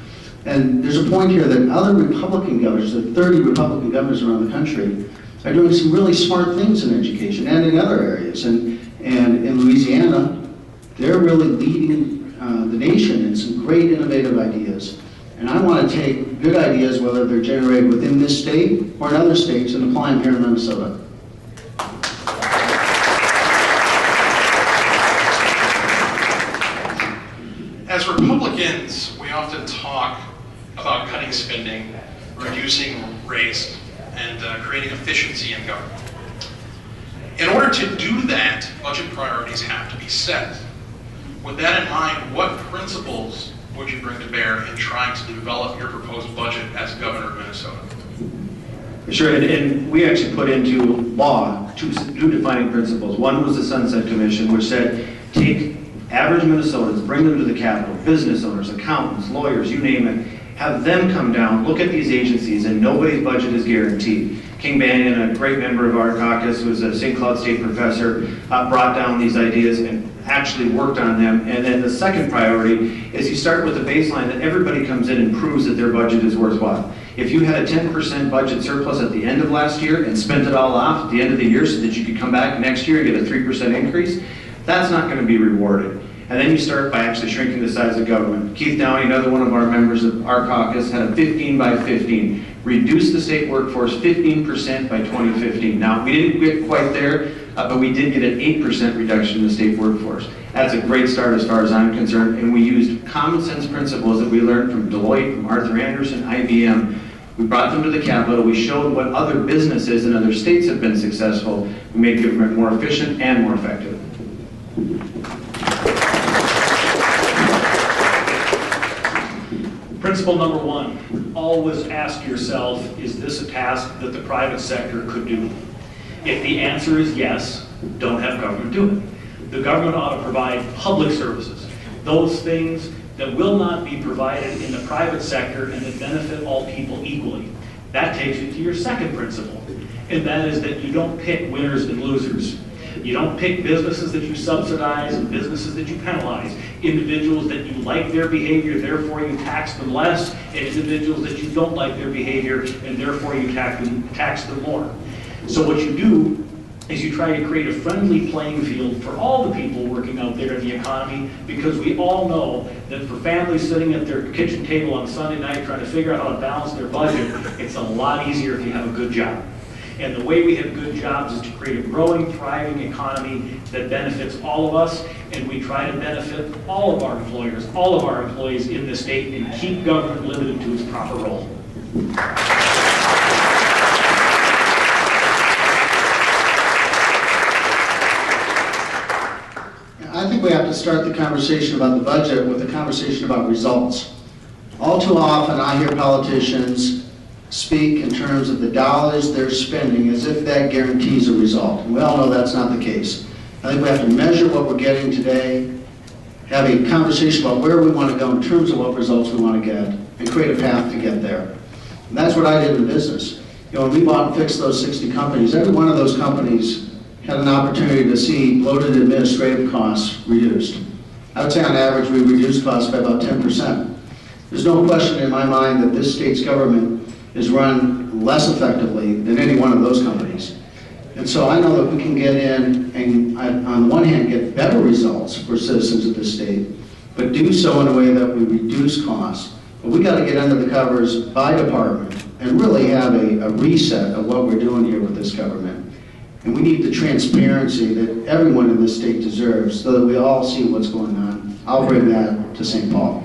Speaker 8: And there's a point here that other Republican governors, there are 30 Republican governors around the country, are doing some really smart things in education and in other areas. And in Louisiana, they're really leading the nation in some great innovative ideas. And I want to take good ideas, whether they're generated within this state or in other states, and apply them here in Minnesota.
Speaker 6: As Republicans, we often talk about cutting spending, reducing rates, and creating efficiency in government. In order to do that, budget priorities have to be set. With that in mind, what principles would you bring to bear in trying to develop your proposed budget as governor of Minnesota?
Speaker 10: Sure, and we actually put into law two defining principles. One was the Sunset Commission, which said take average Minnesotans, bring them to the Capitol, business owners, accountants, lawyers, you name it, Have them come down, look at these agencies, and nobody's budget is guaranteed. King Banyan, a great member of our caucus, who was a St. Cloud State professor, brought down these ideas and actually worked on them. And then the second priority is you start with a baseline that everybody comes in and proves that their budget is worthwhile. If you had a 10% budget surplus at the end of last year and spent it all off at the end of the year so that you could come back next year and get a 3% increase, that's not going to be rewarded. And then you start by actually shrinking the size of government. Keith Downey, another one of our members of our caucus, had a 15 by 15. Reduce the state workforce 15% by 2015. Now, we didn't get quite there, but we did get an 8% reduction in the state workforce. That's a great start as far as I'm concerned, and we used common sense principles that we learned from Deloitte, from Arthur Andersen, IBM. We brought them to the Capitol. We showed what other businesses in other states have been successful. We made government more efficient and more effective.
Speaker 7: Principle number one, always ask yourself, is this a task that the private sector could do? If the answer is yes, don't have government do it. The government ought to provide public services, those things that will not be provided in the private sector and that benefit all people equally. That takes you to your second principle, and that is that you don't pick winners and losers. You don't pick businesses that you subsidize and businesses that you penalize. Individuals that you like their behavior, therefore you tax them less, and individuals that you don't like their behavior, and therefore you tax them more. So what you do is you try to create a friendly playing field for all the people working out there in the economy, because we all know that for families sitting at their kitchen table on Sunday night trying to figure out how to balance their budget, it's a lot easier if you have a good job. And the way we have good jobs is to create a growing, thriving economy that benefits all of us, and we try to benefit all of our employers, all of our employees in the state, and keep government limited to its proper role.
Speaker 8: I think we have to start the conversation about the budget with a conversation about results. All too often I hear politicians speak in terms of the dollars they're spending as if that guarantees a result. And we all know that's not the case. I think we have to measure what we're getting today, have a conversation about where we want to go in terms of what results we want to get, and create a path to get there. And that's what I did in business. You know, when we bought and fixed those 60 companies, every one of those companies had an opportunity to see bloated administrative costs reduced. I would say on average we reduced costs by about 10%. There's no question in my mind that this state's government is run less effectively than any one of those companies. And so I know that we can get in and, on the one hand, get better results for citizens of this state, but do so in a way that we reduce costs. But we got to get under the covers by department and really have a reset of what we're doing here with this government. And we need the transparency that everyone in this state deserves so that we all see what's going on. I'll bring that to St. Paul.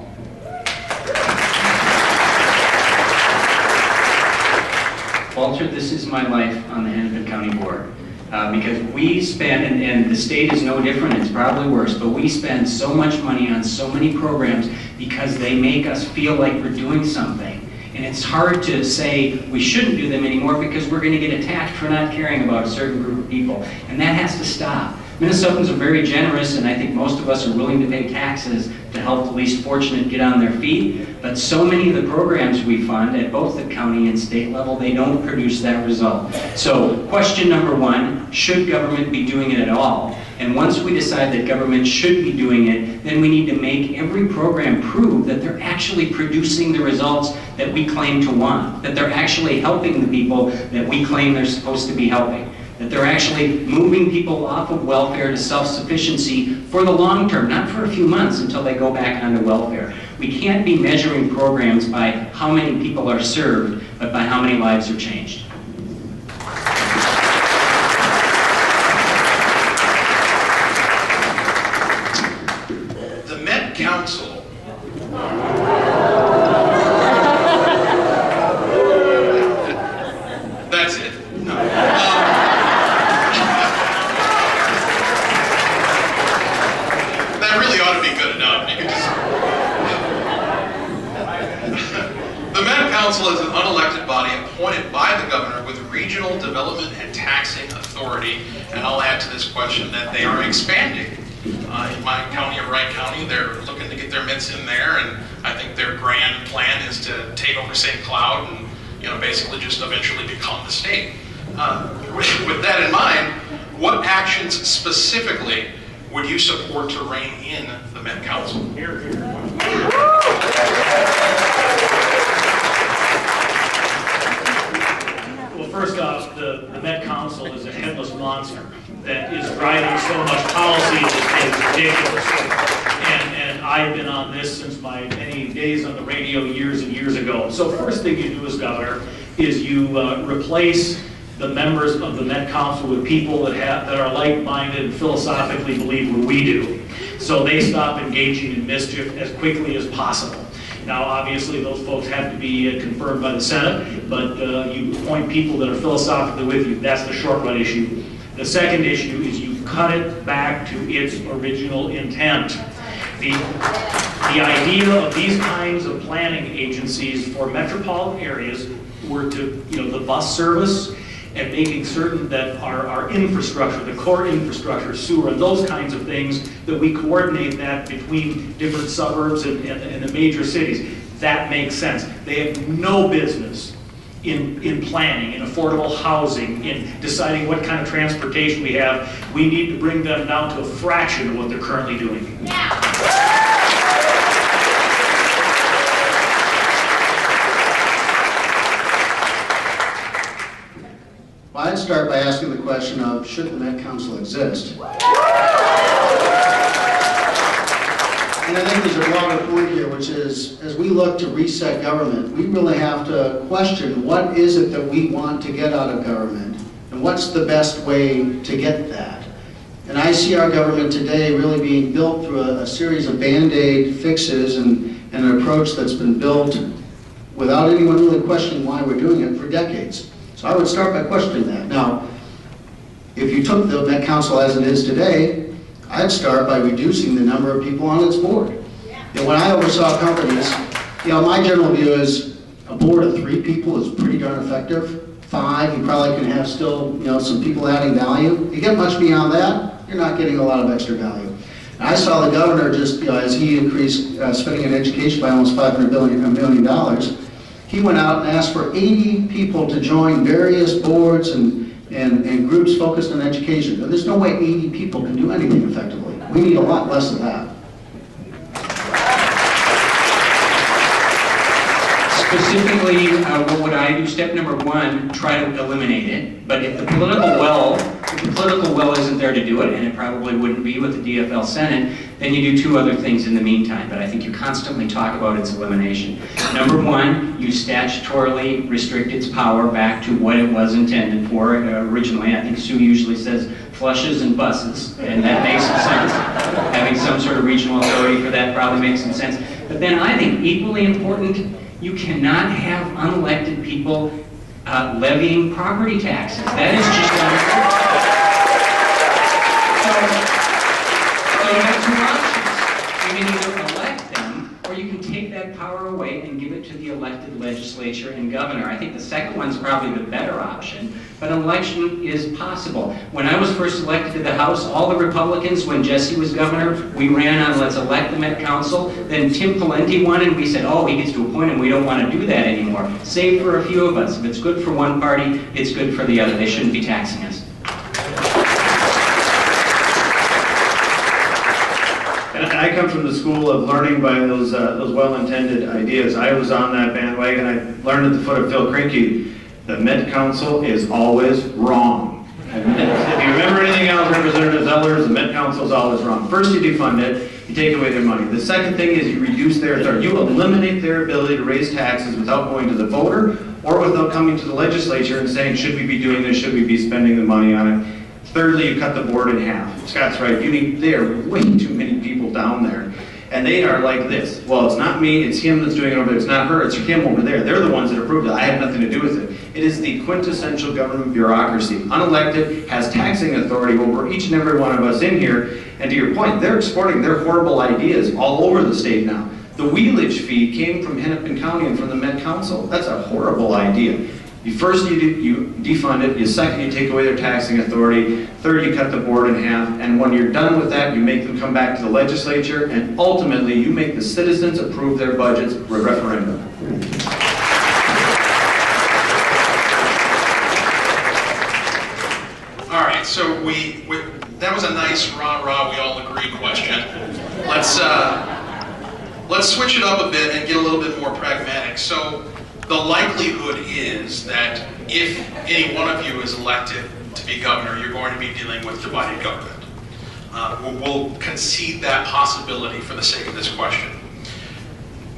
Speaker 9: Walter, this is my life on the Hennepin County Board. Because we spend, and the state is no different, it's probably worse, but we spend so much money on so many programs because they make us feel like we're doing something. And it's hard to say we shouldn't do them anymore because we're going to get attacked for not caring about a certain group of people. And that has to stop. Minnesotans are very generous, and I think most of us are willing to pay taxes to help the least fortunate get on their feet. But so many of the programs we fund at both the county and state level, they don't produce that result. So question number one, should government be doing it at all? And once we decide that government should be doing it, then we need to make every program prove that they're actually producing the results that we claim to want, that they're actually helping the people that we claim they're supposed to be helping, that they're actually moving people off of welfare to self-sufficiency for the long term, not for a few months until they go back onto welfare. We can't be measuring programs by how many people are served, but by how many lives are changed.
Speaker 6: The Met Council that's it. No. That really ought to be good enough. You can just... The Met Council is an unelected body appointed by the governor with regional development and taxing authority. And I'll add to this question that they are expanding. in my county of Wright County. They're looking to get their mitts in there, and I think their grand plan is to take over St. Cloud and, you know, basically just eventually become the state. With that in mind, what actions specifically would you support to rein in the Met Council?
Speaker 7: Well, first off, the Met Council is a headless monster that is driving so much policy that is ridiculous. And I've been on this since my many days on the radio years and years ago. So first thing you do as governor is you replace the members of the Met Council with people that are like-minded and philosophically believe what we do. So they stop engaging in mischief as quickly as possible. Now, obviously, those folks have to be confirmed by the Senate, but you appoint people that are philosophically with you. That's the short-run issue. The second issue is you cut it back to its original intent. The idea of these kinds of planning agencies for metropolitan areas were to, you know, the bus service and making certain that our infrastructure, the core infrastructure, sewer, and those kinds of things, that we coordinate that between different suburbs and the major cities. That makes sense. They have no business in planning, in affordable housing, in deciding what kind of transportation we have. We need to bring them down to a fraction of what they're currently doing. Yeah.
Speaker 8: Well, I'd start by asking the question of, should the Met Council exist? And I think there's a broader point here, which is, as we look to reset government, we really have to question what is it that we want to get out of government, and what's the best way to get that. And I see our government today really being built through a series of Band-Aid fixes and an approach that's been built without anyone really questioning why we're doing it for decades. So I would start by questioning that. Now, if you took the Met Council as it is today, I'd start by reducing the number of people on its board. You know, when I oversaw companies, you know, my general view is a board of 3 people is pretty darn effective. 5, you probably can have still, you know, some people adding value. You get much beyond that, you're not getting a lot of extra value. And I saw the governor just, you know, as he increased spending in education by almost $500 million, he went out and asked for 80 people to join various boards and groups focused on education. Now, there's no way 80 people can do anything effectively. We need a lot less of that.
Speaker 9: Specifically, what would I do? Step number 1, try to eliminate it. But if the political well isn't there to do it, and it probably wouldn't be with the DFL Senate, then you do 2 other things in the meantime. But I think you constantly talk about its elimination. Number 1, you statutorily restrict its power back to what it was intended for originally. I think Sue usually says flushes and buses, and that makes some sense. Having some sort of regional authority for that probably makes some sense. But then I think equally important, you cannot have unelected people levying property taxes. That is just unacceptable. So you have 2 options. You can either elect them, or you can take that power away and give it to the elected legislature and governor. I think the second one's probably the better option, but an election is possible. When I was first elected to the House, all the Republicans, when Jesse was governor, we ran on let's elect the Met Council. Then Tim Pawlenty won, and we said, oh, he gets to appoint him. We don't want to do that anymore. Save for a few of us. If it's good for one party, it's good for the other. They shouldn't be taxing us.
Speaker 10: I come from the school of learning by those well-intended ideas. I was on that bandwagon. I learned at the foot of Phil Krinke, the Met Council is always wrong. If you remember anything else, Representative Zellers, the Met Council is always wrong. First, you defund it, you take away their money. The second thing is you reduce their authority. You eliminate their ability to raise taxes without going to the voter or without coming to the legislature and saying, should we be doing this, should we be spending the money on it? Thirdly, you cut the board in half. Scott's right, there are way too many people down there. And they are like this. Well, it's not me, it's him that's doing it over there. It's not her, it's him over there. They're the ones that approved it. I have nothing to do with it. It is the quintessential government bureaucracy. Unelected, has taxing authority over each and every one of us in here. And to your point, they're exporting their horrible ideas all over the state now. The wheelage fee came from Hennepin County and from the Met Council. That's a horrible idea. First, you defund it. Second, you take away their taxing authority. Third, you cut the board in half. And when you're done with that, you make them come back to the legislature, and ultimately, you make the citizens approve their budgets for a referendum.
Speaker 6: All right, so that was a nice rah-rah, we all agree question. Let's switch it up a bit and get a little bit more pragmatic. So the likelihood is that if any one of you is elected to be governor, you're going to be dealing with divided government. We'll concede that possibility for the sake of this question.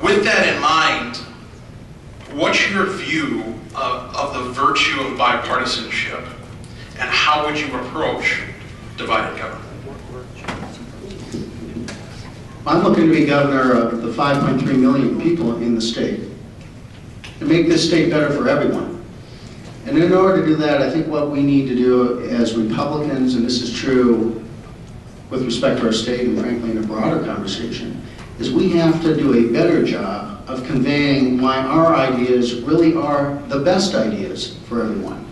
Speaker 6: With that in mind, what's your view of the virtue of bipartisanship, and how would you approach divided government?
Speaker 8: I'm looking to be governor of the 5.3 million people in the state, to make this state better for everyone. And in order to do that, I think what we need to do as Republicans, and this is true with respect to our state and frankly in a broader conversation, is we have to do a better job of conveying why our ideas really are the best ideas for everyone.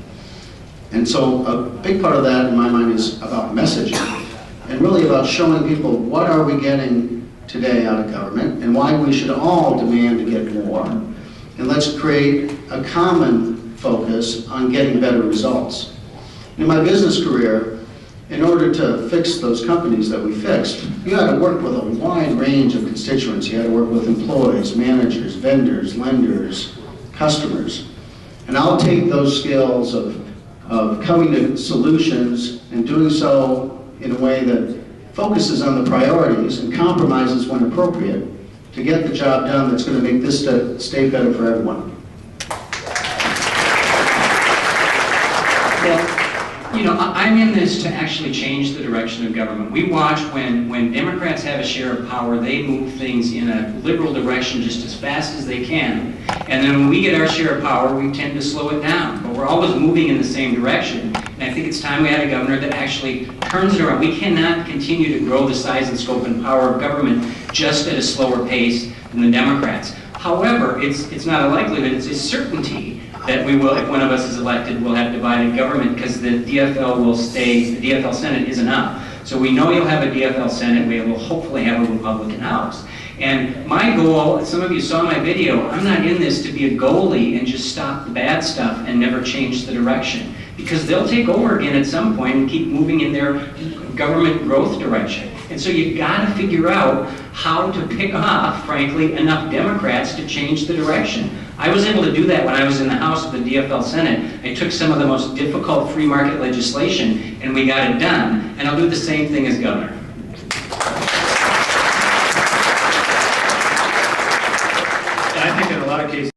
Speaker 8: And so a big part of that in my mind is about messaging, and really about showing people what are we getting today out of government and why we should all demand to get more. And let's create a common focus on getting better results. In my business career, in order to fix those companies that we fixed, you had to work with a wide range of constituents. You had to work with employees, managers, vendors, lenders, customers. And I'll take those skills of coming to solutions and doing so in a way that focuses on the priorities and compromises when appropriate to get the job done that's going to make this state better for everyone.
Speaker 9: Well, you know, I'm in this to actually change the direction of government. We watch when Democrats have a share of power, they move things in a liberal direction just as fast as they can. And then when we get our share of power, we tend to slow it down. But we're always moving in the same direction. And I think it's time we had a governor that actually turns it around. We cannot continue to grow the size and scope and power of government just at a slower pace than the Democrats. However, it's not a likelihood, it's a certainty that we will, if one of us is elected, we'll have divided government because the DFL will stay, the DFL Senate isn't up. So we know you'll have a DFL Senate, we will hopefully have a Republican House. And my goal, some of you saw my video, I'm not in this to be a goalie and just stop the bad stuff and never change the direction. Because they'll take over again at some point and keep moving in their government growth direction. And so you've got to figure out how to pick off, frankly, enough Democrats to change the direction. I was able to do that when I was in the House of the DFL Senate. I took some of the most difficult free market legislation and we got it done. And I'll do the same thing as governor.
Speaker 10: I think in a lot of cases,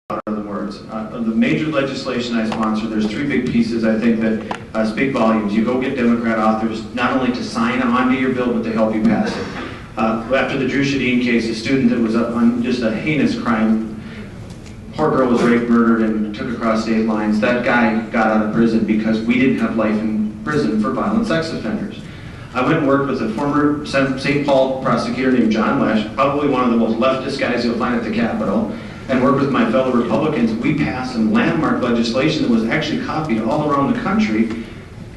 Speaker 10: other than words, the major legislation I sponsor, there's three big pieces I think that speak volumes. You go get Democrat authors not only to sign onto your bill, but to help you pass it. After the Drew Shadeen case, a student that was up on just a heinous crime, poor girl was raped, murdered, and took across state lines. That guy got out of prison because we didn't have life in prison for violent sex offenders. I went and worked with a former St. Paul prosecutor named John Lesh, probably one of the most leftist guys you'll find at the Capitol, and worked with my fellow Republicans. We passed some landmark legislation that was actually copied all around the country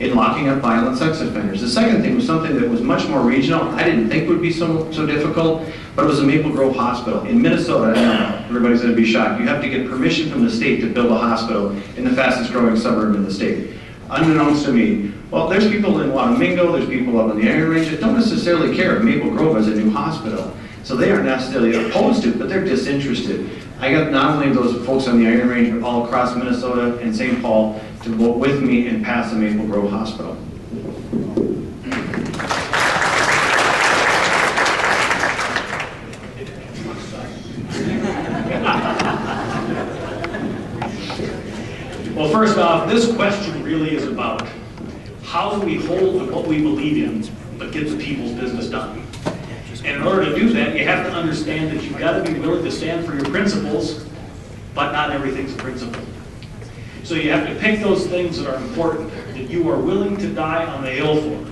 Speaker 10: in locking up violent sex offenders. The second thing was something that was much more regional. I didn't think would be so difficult, but it was a Maple Grove Hospital. In Minnesota, I know everybody's going to be shocked, you have to get permission from the state to build a hospital in the fastest growing suburb in the state. Unbeknownst to me, well, there's people in Wanamingo, there's people up in the Iron Range that don't necessarily care if Maple Grove has a new hospital. So they aren't necessarily opposed to it, but they're disinterested. I got not only those folks on the Iron Range, but all across Minnesota and St. Paul to vote with me and pass the Maple Grove Hospital.
Speaker 7: Well, first off, this question really is about how do we hold to what we believe in, but get the people's business done. And in order to do that, you have to understand that you've got to be willing to stand for your principles, but not everything's a principle. So you have to pick those things that are important, that you are willing to die on the hill for,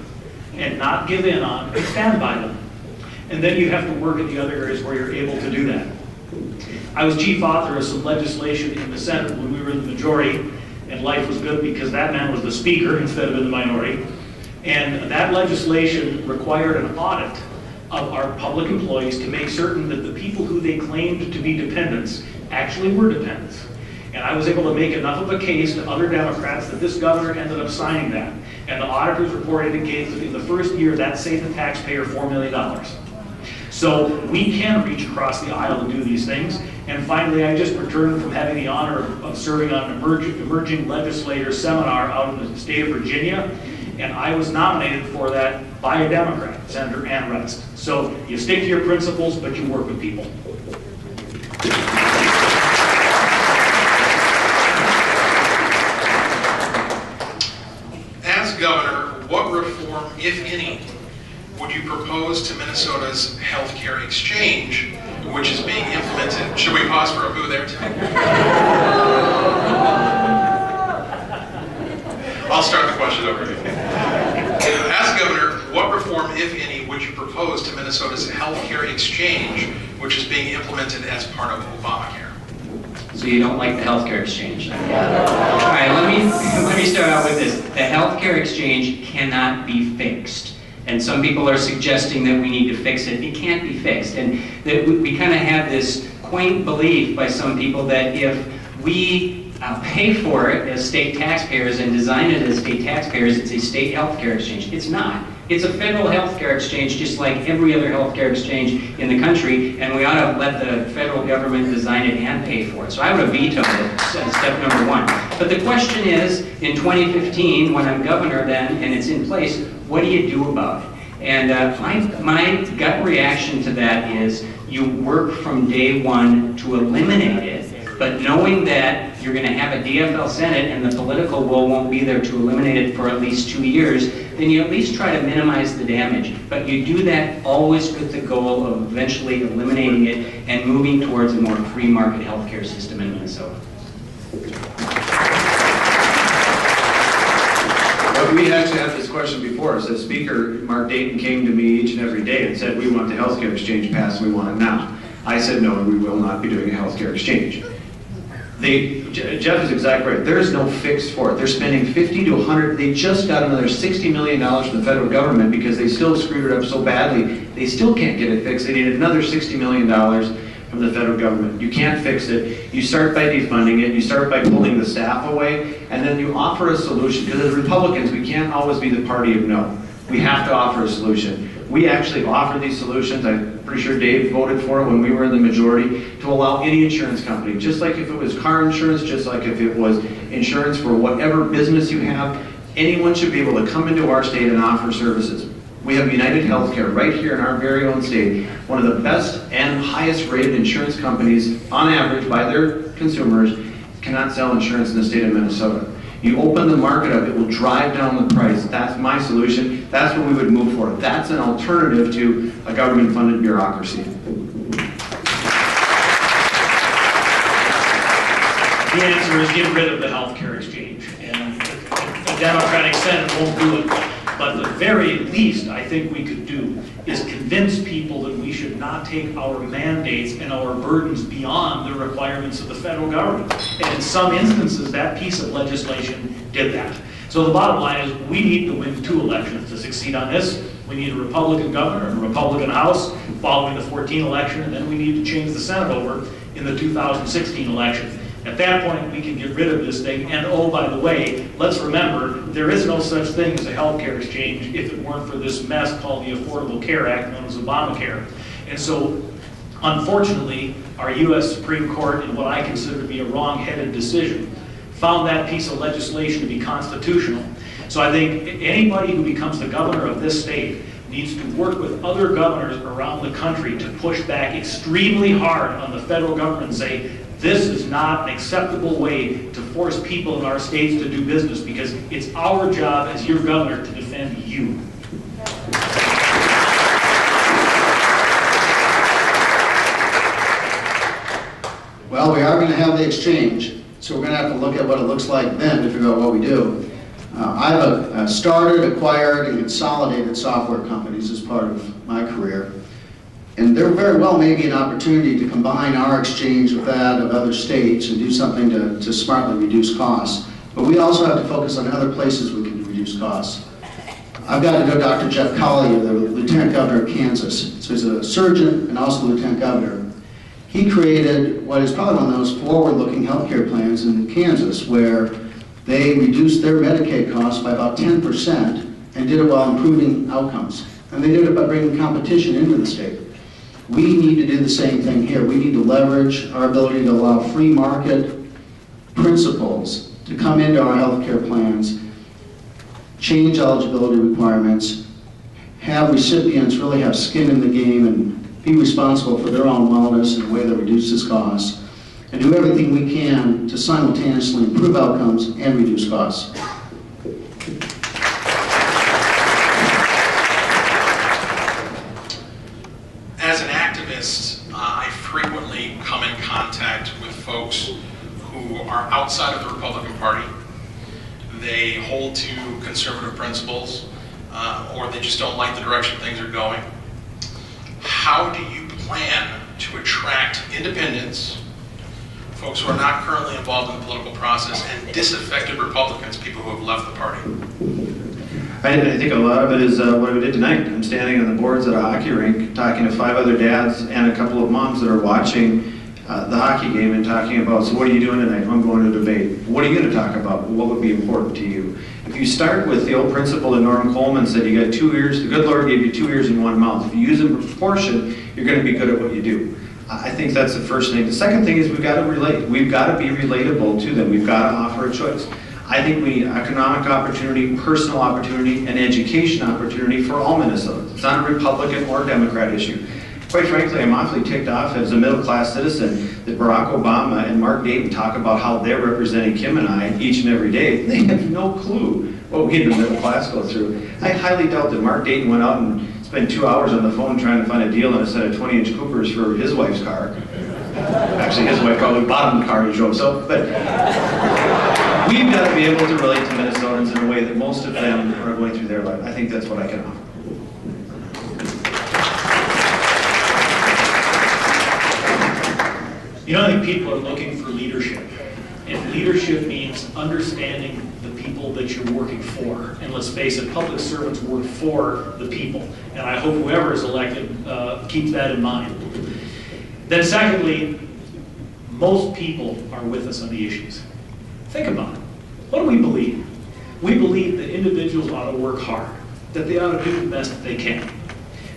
Speaker 7: and not give in on, and stand by them. And then you have to work at the other areas where you're able to do that. I was chief author of some legislation in the Senate when we were in the majority, and life was good because that man was the speaker instead of in the minority. And that legislation required an audit of our public employees to make certain that the people who they claimed to be dependents actually were dependents. And I was able to make enough of a case to other Democrats that this governor ended up signing that. And the auditors reported that in the first year that saved the taxpayer $4 million. So we can reach across the aisle to do these things. And finally, I just returned from having the honor of serving on an emerging legislator seminar out in the state of Virginia. And I was nominated for that by a Democrat, Senator Ann Rest. So you stick to your principles, but you work with people.
Speaker 6: As governor, what reform, if any, would you propose to Minnesota's healthcare exchange, which is being implemented? Should we pause for a boo there, Tim? I'll start the question over. As governor, what reform, if any, would you propose to Minnesota's healthcare exchange, which is being implemented as part of Obamacare?
Speaker 9: So you don't like the healthcare exchange? All right, let me start out with this. The healthcare exchange cannot be fixed. And some people are suggesting that we need to fix it. It can't be fixed. And that we kind of have this quaint belief by some people that if we pay for it as state taxpayers and design it as state taxpayers, it's a state healthcare exchange. It's not. It's a federal healthcare exchange, just like every other healthcare exchange in the country, and we ought to let the federal government design it and pay for it. So I would have vetoed it, step number one. But the question is, in 2015, when I'm governor then, and it's in place, what do you do about it? And my gut reaction to that is you work from day one to eliminate it, but knowing that you're going to have a DFL Senate and the political will won't be there to eliminate it for at least 2 years, then you at least try to minimize the damage. But you do that always with the goal of eventually eliminating it and moving towards a more free market healthcare system in Minnesota.
Speaker 10: Well, we actually had this question before. So Speaker Mark Dayton came to me each and every day and said, we want the healthcare exchange passed and we want it now. I said, no, we will not be doing a healthcare exchange. Jeff is exactly right. There is no fix for it. They're spending 50 to 100. They just got another $60 million from the federal government because they still screwed it up so badly. They still can't get it fixed. They need another $60 million from the federal government. You can't fix it. You start by defunding it. You start by pulling the staff away, and then you offer a solution. Because as Republicans, we can't always be the party of no. We have to offer a solution. We actually offer these solutions. I'm pretty sure Dave voted for it when we were in the majority, to allow any insurance company, just like if it was car insurance, just like if it was insurance for whatever business you have, anyone should be able to come into our state and offer services. We have United Healthcare right here in our very own state, one of the best and highest rated insurance companies on average by their consumers cannot sell insurance in the state of Minnesota. You open the market up, it will drive down the price. That's my solution. That's what we would move for. That's an alternative to a government-funded bureaucracy.
Speaker 7: The answer is get rid of the healthcare exchange. And the Democratic Senate won't do it. But the very least I think we could do is convince people that we should not take our mandates and our burdens beyond the requirements of the federal government. And in some instances, that piece of legislation did that. So the bottom line is we need to win 2 elections to succeed on this. We need a Republican governor and a Republican House following the 2014 election, and then we need to change the Senate over in the 2016 election. At that point, we can get rid of this thing. And oh, by the way, let's remember, there is no such thing as a healthcare exchange if it weren't for this mess called the Affordable Care Act, known as Obamacare. And so, unfortunately, our U.S. Supreme Court, in what I consider to be a wrong-headed decision, found that piece of legislation to be constitutional. So I think anybody who becomes the governor of this state needs to work with other governors around the country to push back extremely hard on the federal government and say, this is not an acceptable way to force people in our states to do business, because it's our job as your governor to defend you.
Speaker 8: Well, we are going to have the exchange, so we're going to have to look at what it looks like then to figure out what we do. I've started, acquired, and consolidated software companies as part of my career. And there very well may be an opportunity to combine our exchange with that of other states and do something to smartly reduce costs. But we also have to focus on other places we can reduce costs. I've got to know Dr. Jeff Collier, the Lieutenant Governor of Kansas. So he's a surgeon and also Lieutenant Governor. He created what is probably one of those forward-looking healthcare plans in Kansas where they reduced their Medicaid costs by about 10% and did it while improving outcomes. And they did it by bringing competition into the state. We need to do the same thing here. We need to leverage our ability to allow free market principles to come into our healthcare plans, change eligibility requirements, have recipients really have skin in the game and be responsible for their own wellness in a way that reduces costs, and do everything we can to simultaneously improve outcomes and reduce costs.
Speaker 6: As an activist, I frequently come in contact with folks who are outside of the Republican Party. They hold to conservative principles, or they just don't like the direction things are going. How do you plan to attract independents, folks who are not currently involved in the political process, and disaffected Republicans, people who have left the party?
Speaker 10: I think a lot of it is what we did tonight. I'm standing on the boards at a hockey rink talking to 5 other dads and a couple of moms that are watching the hockey game and talking about, so what are you doing tonight? I'm going to debate. What are you going to talk about? What would be important to you? If you start with the old principle that Norm Coleman said, you got 2 ears, the good Lord gave you 2 ears and 1 mouth. If you use them in proportion, you're going to be good at what you do. I think that's the first thing. The second thing is we've got to relate. We've got to be relatable to them. We've got to offer a choice. I think we need economic opportunity, personal opportunity, and education opportunity for all Minnesotans. It's not a Republican or Democrat issue. Quite frankly, I'm awfully ticked off as a middle-class citizen that Barack Obama and Mark Dayton talk about how they're representing Kim and I each and every day. They have no clue what we in the middle class go through. I highly doubt that Mark Dayton went out and spent 2 hours on the phone trying to find a deal on a set of 20-inch Coopers for his wife's car. Actually, his wife probably bought him the car he drove. So, but we've got to be able to relate to Minnesotans in a way that most of them are going through their life. I think that's what I can offer.
Speaker 7: You know, I think people are looking for leadership. And leadership means understanding the people that you're working for. And let's face it, public servants work for the people. And I hope whoever is elected keeps that in mind. Then secondly, most people are with us on the issues. Think about it. What do we believe? We believe that individuals ought to work hard, that they ought to do the best that they can.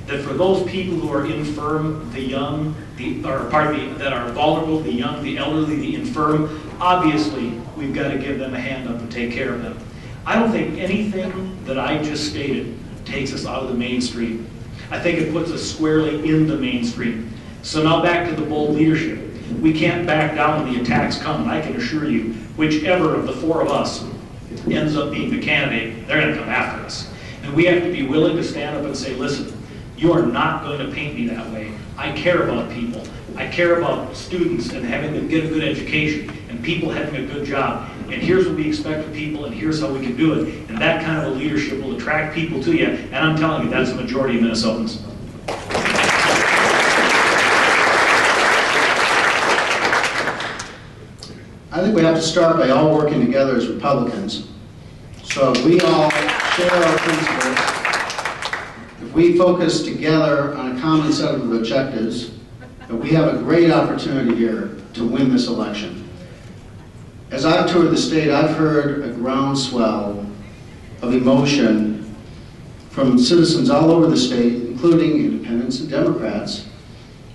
Speaker 7: That for those people who are infirm, the young, that are vulnerable, the young, the elderly, the infirm, obviously we've got to give them a hand up and take care of them. I don't think anything that I just stated takes us out of the mainstream. I think it puts us squarely in the mainstream. So now back to the bold leadership. We can't back down when the attacks come, and I can assure you, whichever of the 4 of us ends up being the candidate, they're going to come after us. And we have to be willing to stand up and say, listen, you are not going to paint me that way. I care about people. I care about students and having them get a good education and people having a good job. And here's what we expect of people, and here's how we can do it. And that kind of a leadership will attract people to you. And I'm telling you, that's the majority of Minnesotans.
Speaker 8: I think we have to start by all working together as Republicans. So if we all share our principles, if we focus together on a common set of objectives, that we have a great opportunity here to win this election. As I've toured the state, I've heard a groundswell of emotion from citizens all over the state, including independents and Democrats,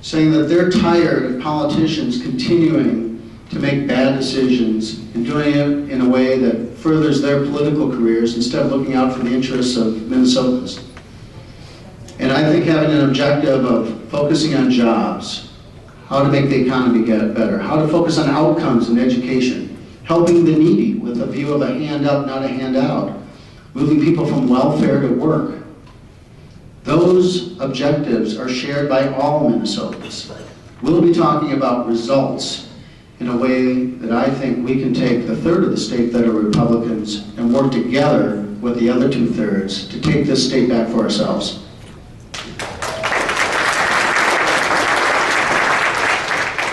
Speaker 8: saying that they're tired of politicians continuing to make bad decisions and doing it in a way that furthers their political careers instead of looking out for the interests of Minnesotans. And I think having an objective of focusing on jobs, how to make the economy get better, how to focus on outcomes in education, helping the needy with a view of a hand up, not a handout, moving people from welfare to work. Those objectives are shared by all Minnesotans. We'll be talking about results in a way that I think we can take the third of the state that are Republicans and work together with the other 2/3 to take this state back for ourselves.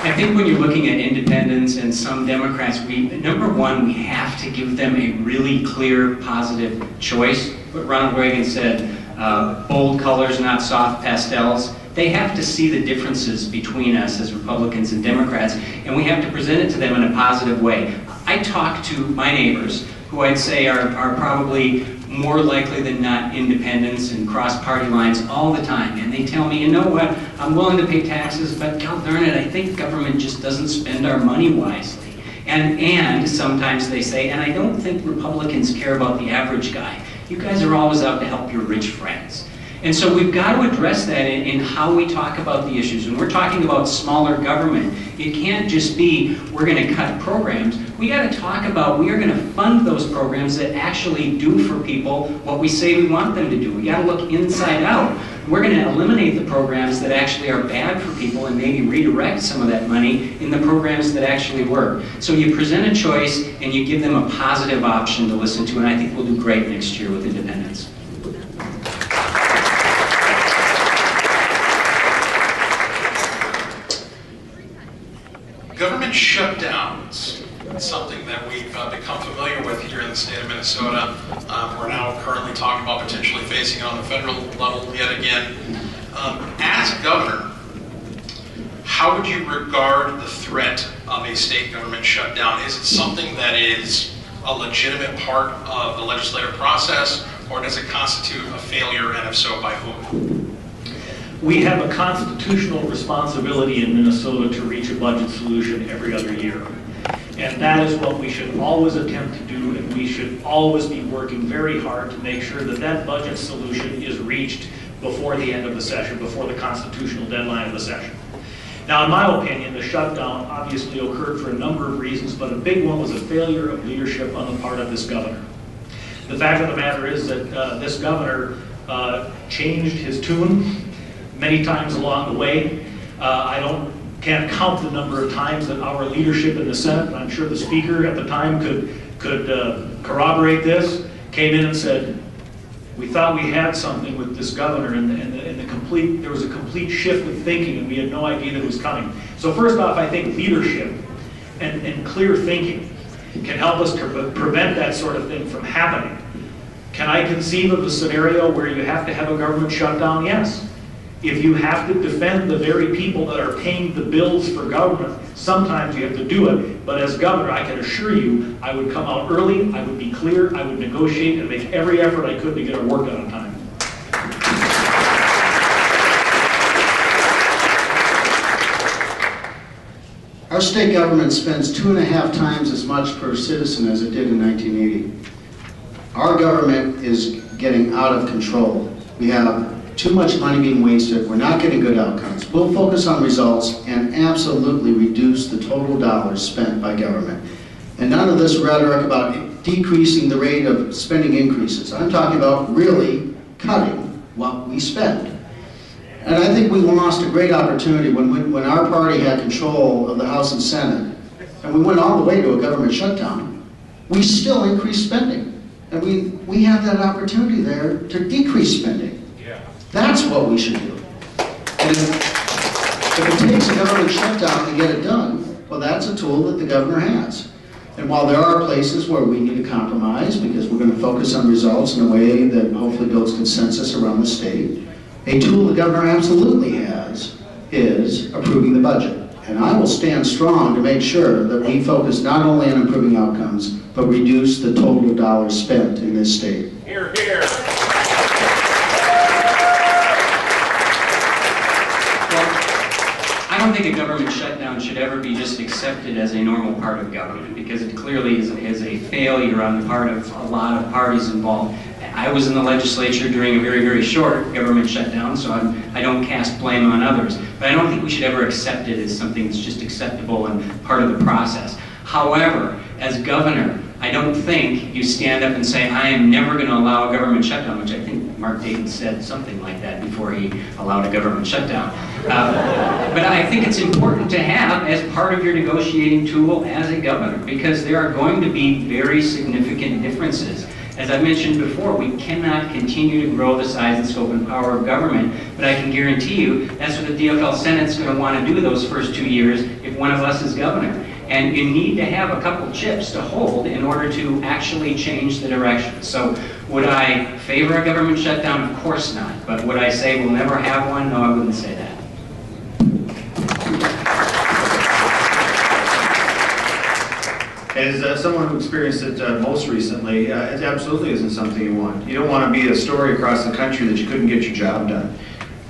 Speaker 9: I think when you're looking at independents and some Democrats, number one, we have to give them a really clear, positive choice. What Ronald Reagan said, bold colors, not soft pastels. They have to see the differences between us as Republicans and Democrats, and we have to present it to them in a positive way. I talk to my neighbors, who I'd say are probably more likely than not independents and cross party lines all the time, and they tell me, you know what, I'm willing to pay taxes, but God darn it, I think government just doesn't spend our money wisely. And sometimes they say, and I don't think Republicans care about the average guy. You guys are always out to help your rich friends. And so we've got to address that in how we talk about the issues. When we're talking about smaller government, it can't just be we're going to cut programs. We got to talk about we are going to fund those programs that actually do for people what we say we want them to do. We got to look inside out. We're going to eliminate the programs that actually are bad for people and maybe redirect some of that money in the programs that actually work. So you present a choice and you give them a positive option to listen to, and I think we'll do great next year with independents.
Speaker 6: Government shutdowns, something that we've become familiar with here in the state of Minnesota. We're now currently talking about potentially facing it on the federal level yet again. As governor, how would you regard the threat of a state government shutdown? Is it something that is a legitimate part of the legislative process, or does it constitute a failure, and if so, by whom?
Speaker 7: We have a constitutional responsibility in Minnesota to reach a budget solution every other year. And that is what we should always attempt to do, and we should always be working very hard to make sure that that budget solution is reached before the end of the session, before the constitutional deadline of the session. Now, in my opinion, the shutdown obviously occurred for a number of reasons, but a big one was a failure of leadership on the part of this governor. The fact of the matter is that this governor changed his tune many times along the way. I can't count the number of times that our leadership in the Senate, and I'm sure the Speaker at the time could corroborate this, came in and said, we thought we had something with this governor, and there was a complete shift of thinking, and we had no idea that it was coming. So first off, I think leadership and clear thinking can help us to prevent that sort of thing from happening. Can I conceive of a scenario where you have to have a government shutdown? Yes. If you have to defend the very people that are paying the bills for government, sometimes you have to do it. But as governor, I can assure you, I would come out early, I would be clear, I would negotiate and make every effort I could to get our work done on time.
Speaker 8: Our state government spends 2.5 times as much per citizen as it did in 1980. Our government is getting out of control. We have too much money being wasted. We're not getting good outcomes. We'll focus on results and absolutely reduce the total dollars spent by government. And none of this rhetoric about decreasing the rate of spending increases. I'm talking about really cutting what we spend. And I think we lost a great opportunity when our party had control of the House and Senate, and we went all the way to a government shutdown. We still increased spending. And we have that opportunity there to decrease spending. That's what we should do. And if it takes a government shutdown to get it done, well, that's a tool that the governor has. And while there are places where we need to compromise because we're going to focus on results in a way that hopefully builds consensus around the state, a tool the governor absolutely has is approving the budget. And I will stand strong to make sure that we focus not only on improving outcomes, but reduce the total dollars spent in this state.
Speaker 1: Hear, hear.
Speaker 9: I don't think a government shutdown should ever be just accepted as a normal part of government, because it clearly is a failure on the part of a lot of parties involved. I was in the legislature during a very, very short government shutdown, so I don't cast blame on others. But I don't think we should ever accept it as something that's just acceptable and part of the process. However, as governor, I don't think you stand up and say, I am never going to allow a government shutdown, which I think Mark Dayton said something like that before he allowed a government shutdown. But I think it's important to have as part of your negotiating tool as a governor, because there are going to be very significant differences As I mentioned before, we cannot continue to grow the size and scope and power of government, but I can guarantee you that's what the DFL Senate's going to want to do those first 2 years if one of us is governor. And you need to have a couple chips to hold in order to actually change the direction. So would I favor a government shutdown? Of course not. But would I say we'll never have one? No, I wouldn't say that.
Speaker 10: As someone who experienced it most recently, it absolutely isn't something you want. You don't want to be a story across the country that you couldn't get your job done.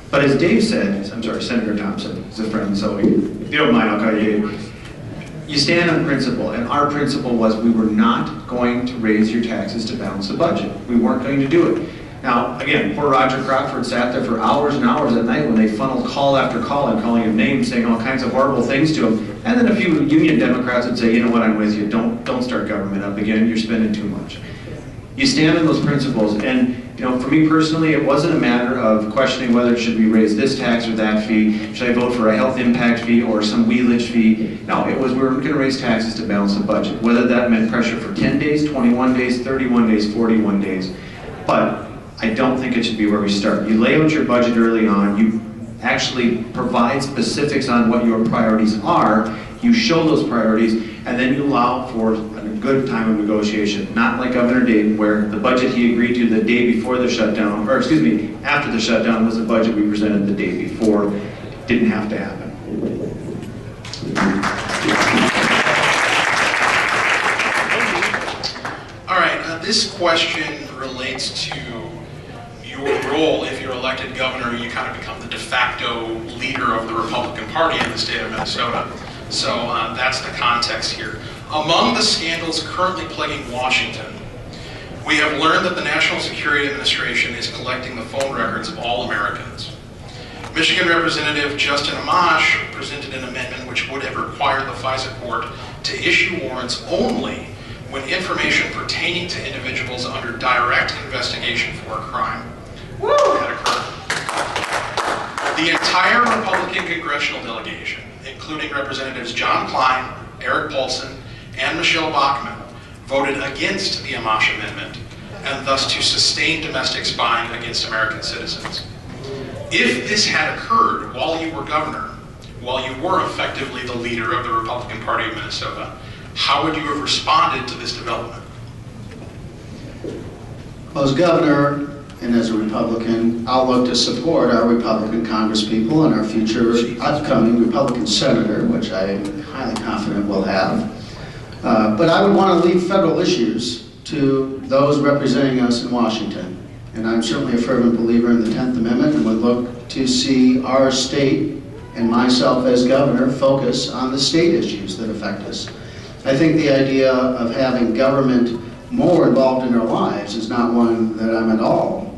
Speaker 10: But as Dave said, I'm sorry, Senator Thompson is a friend, so if you don't mind, I'll call you Dave. You stand on principle, and our principle was we were not going to raise your taxes to balance the budget. We weren't going to do it. Now, again, poor Roger Crockford sat there for hours and hours at night when they funneled call after call and calling him names, saying all kinds of horrible things to him. And then a few union Democrats would say, you know what, I'm with you. Don't start government up again. You're spending too much. You stand on those principles, and for me personally, it wasn't a matter of questioning whether should we raise this tax or that fee. Should I vote for a health impact fee or some wheelage fee? No, it was we were going to raise taxes to balance the budget. Whether that meant pressure for 10 days, 21 days, 31 days, 41 days. But I don't think it should be where we start. You lay out your budget early on, you actually provide specifics on what your priorities are, you show those priorities, and then you allow for a good time of negotiation. Not like Governor Dayton, where the budget he agreed to the day before the shutdown, or excuse me, after the shutdown was the budget we presented the day before. Didn't have to happen.
Speaker 6: All right, this question relates to your role. If you're elected governor, you kind of become the de facto leader of the Republican Party in the state of Minnesota. So that's the context here. Among the scandals currently plaguing Washington, we have learned that the National Security Administration is collecting the phone records of all Americans. Michigan Representative Justin Amash presented an amendment which would have required the FISA court to issue warrants only when information pertaining to individuals under direct investigation for a crime had occurred. The entire Republican congressional delegation, including Representatives John Klein, Eric Paulson, and Michelle Bachmann, voted against the Amash Amendment and thus to sustain domestic spying against American citizens. If this had occurred while you were governor, while you were effectively the leader of the Republican Party of Minnesota, how would you have responded to this development?
Speaker 8: Well, as governor and as a Republican, I'll look to support our Republican congresspeople and our future upcoming Republican senator, which I am highly confident we'll have. But I would want to leave federal issues to those representing us in Washington. And I'm certainly a fervent believer in the 10th Amendment and would look to see our state and myself as governor focus on the state issues that affect us. I think the idea of having government more involved in our lives is not one that I'm at all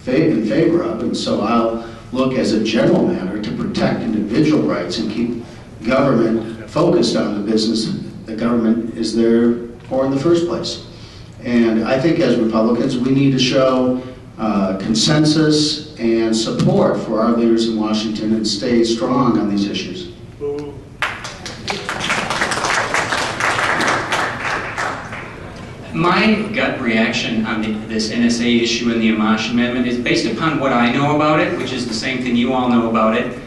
Speaker 8: in favor of, and so I'll look as a general matter to protect individual rights and keep government focused on the business the government is there for in the first place. And I think as Republicans we need to show consensus and support for our leaders in Washington and stay strong on these issues.
Speaker 9: My gut reaction on this NSA issue and the Amash Amendment is based upon what I know about it, which is the same thing you all know about it.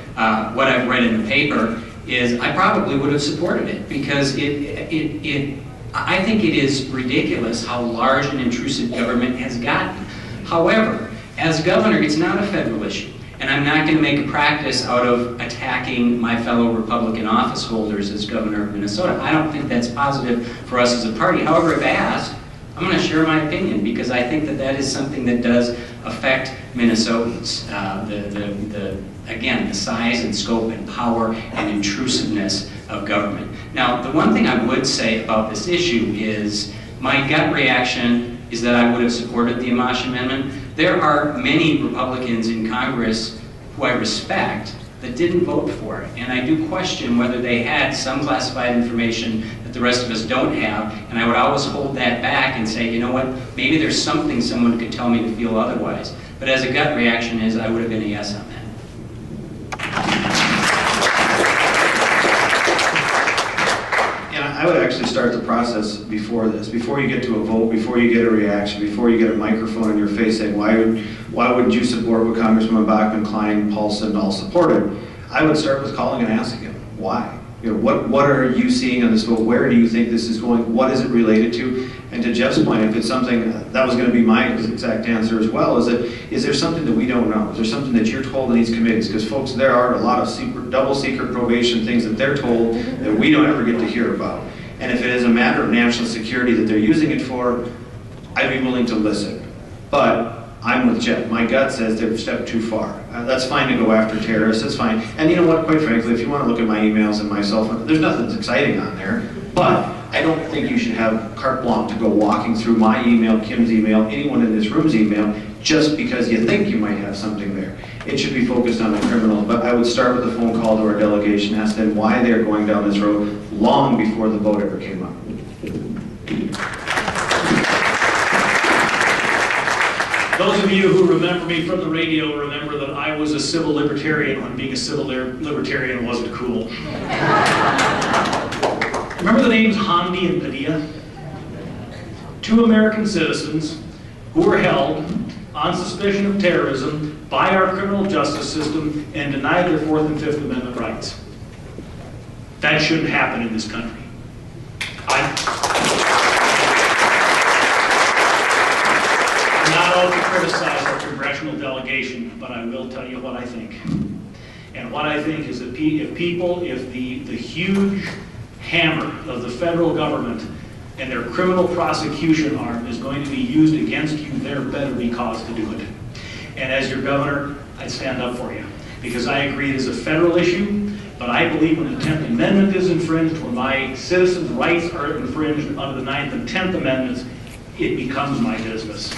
Speaker 9: What I've read in the paper is I probably would have supported it because I think it is ridiculous how large and intrusive government has gotten. However, as governor, it's not a federal issue. And I'm not going to make a practice out of attacking my fellow Republican office holders as governor of Minnesota. I don't think that's positive for us as a party. However, if asked, I'm going to share my opinion because I think that is something that does affect Minnesotans. Again, the size and scope and power and intrusiveness of government. Now, the one thing I would say about this issue is my gut reaction is that I would have supported the Amash Amendment. There are many Republicans in Congress who I respect that didn't vote for it. And I do question whether they had some classified information that the rest of us don't have. And I would always hold that back and say, you know what, maybe there's something someone could tell me to feel otherwise. But as a gut reaction is, I would have been a yes on that.
Speaker 10: And I would actually start the process before this, before you get to a vote, before you get a reaction, before you get a microphone in your face saying, why wouldn't you support what Congressman Bachman, Klein, Paulson all supported? I would start with calling and asking him, why? You know, what are you seeing on this vote? Where do you think this is going? What is it related to? And to Jeff's point, if it's something, that was going to be my exact answer as well, is there something that we don't know? Is there something that you're told in these committees? Because folks, there are a lot of secret, double secret probation things that they're told that we don't ever get to hear about. And if it is a matter of national security that they're using it for, I'd be willing to listen. But I'm with Jeff. My gut says they've stepped too far. That's fine to go after terrorists, that's fine. And you know what, quite frankly, if you want to look at my emails and my cell phone, there's nothing that's exciting on there. But I don't think you should have carte blanche to go walking through my email, Kim's email, anyone in this room's email, just because you think you might have something there. It should be focused on the criminal. But I would start with a phone call to our delegation, ask them why they're going down this road long before the vote ever came up.
Speaker 7: Those of you who remember me from the radio remember that I was a civil libertarian when being a civil libertarian wasn't cool. Remember the names Hamdi and Padilla? Two American citizens who were held on suspicion of terrorism by our criminal justice system and denied their Fourth and Fifth Amendment rights. That shouldn't happen in this country. I'm not out to criticize our congressional delegation, but I will tell you what I think. And what I think is that if the huge hammer of the federal government and their criminal prosecution arm is going to be used against you, there better be cause to do it. And as your governor, I'd stand up for you. Because I agree it is a federal issue, but I believe when the 10th Amendment is infringed, when my citizens' rights are infringed under the 9th and 10th Amendments, it becomes my business.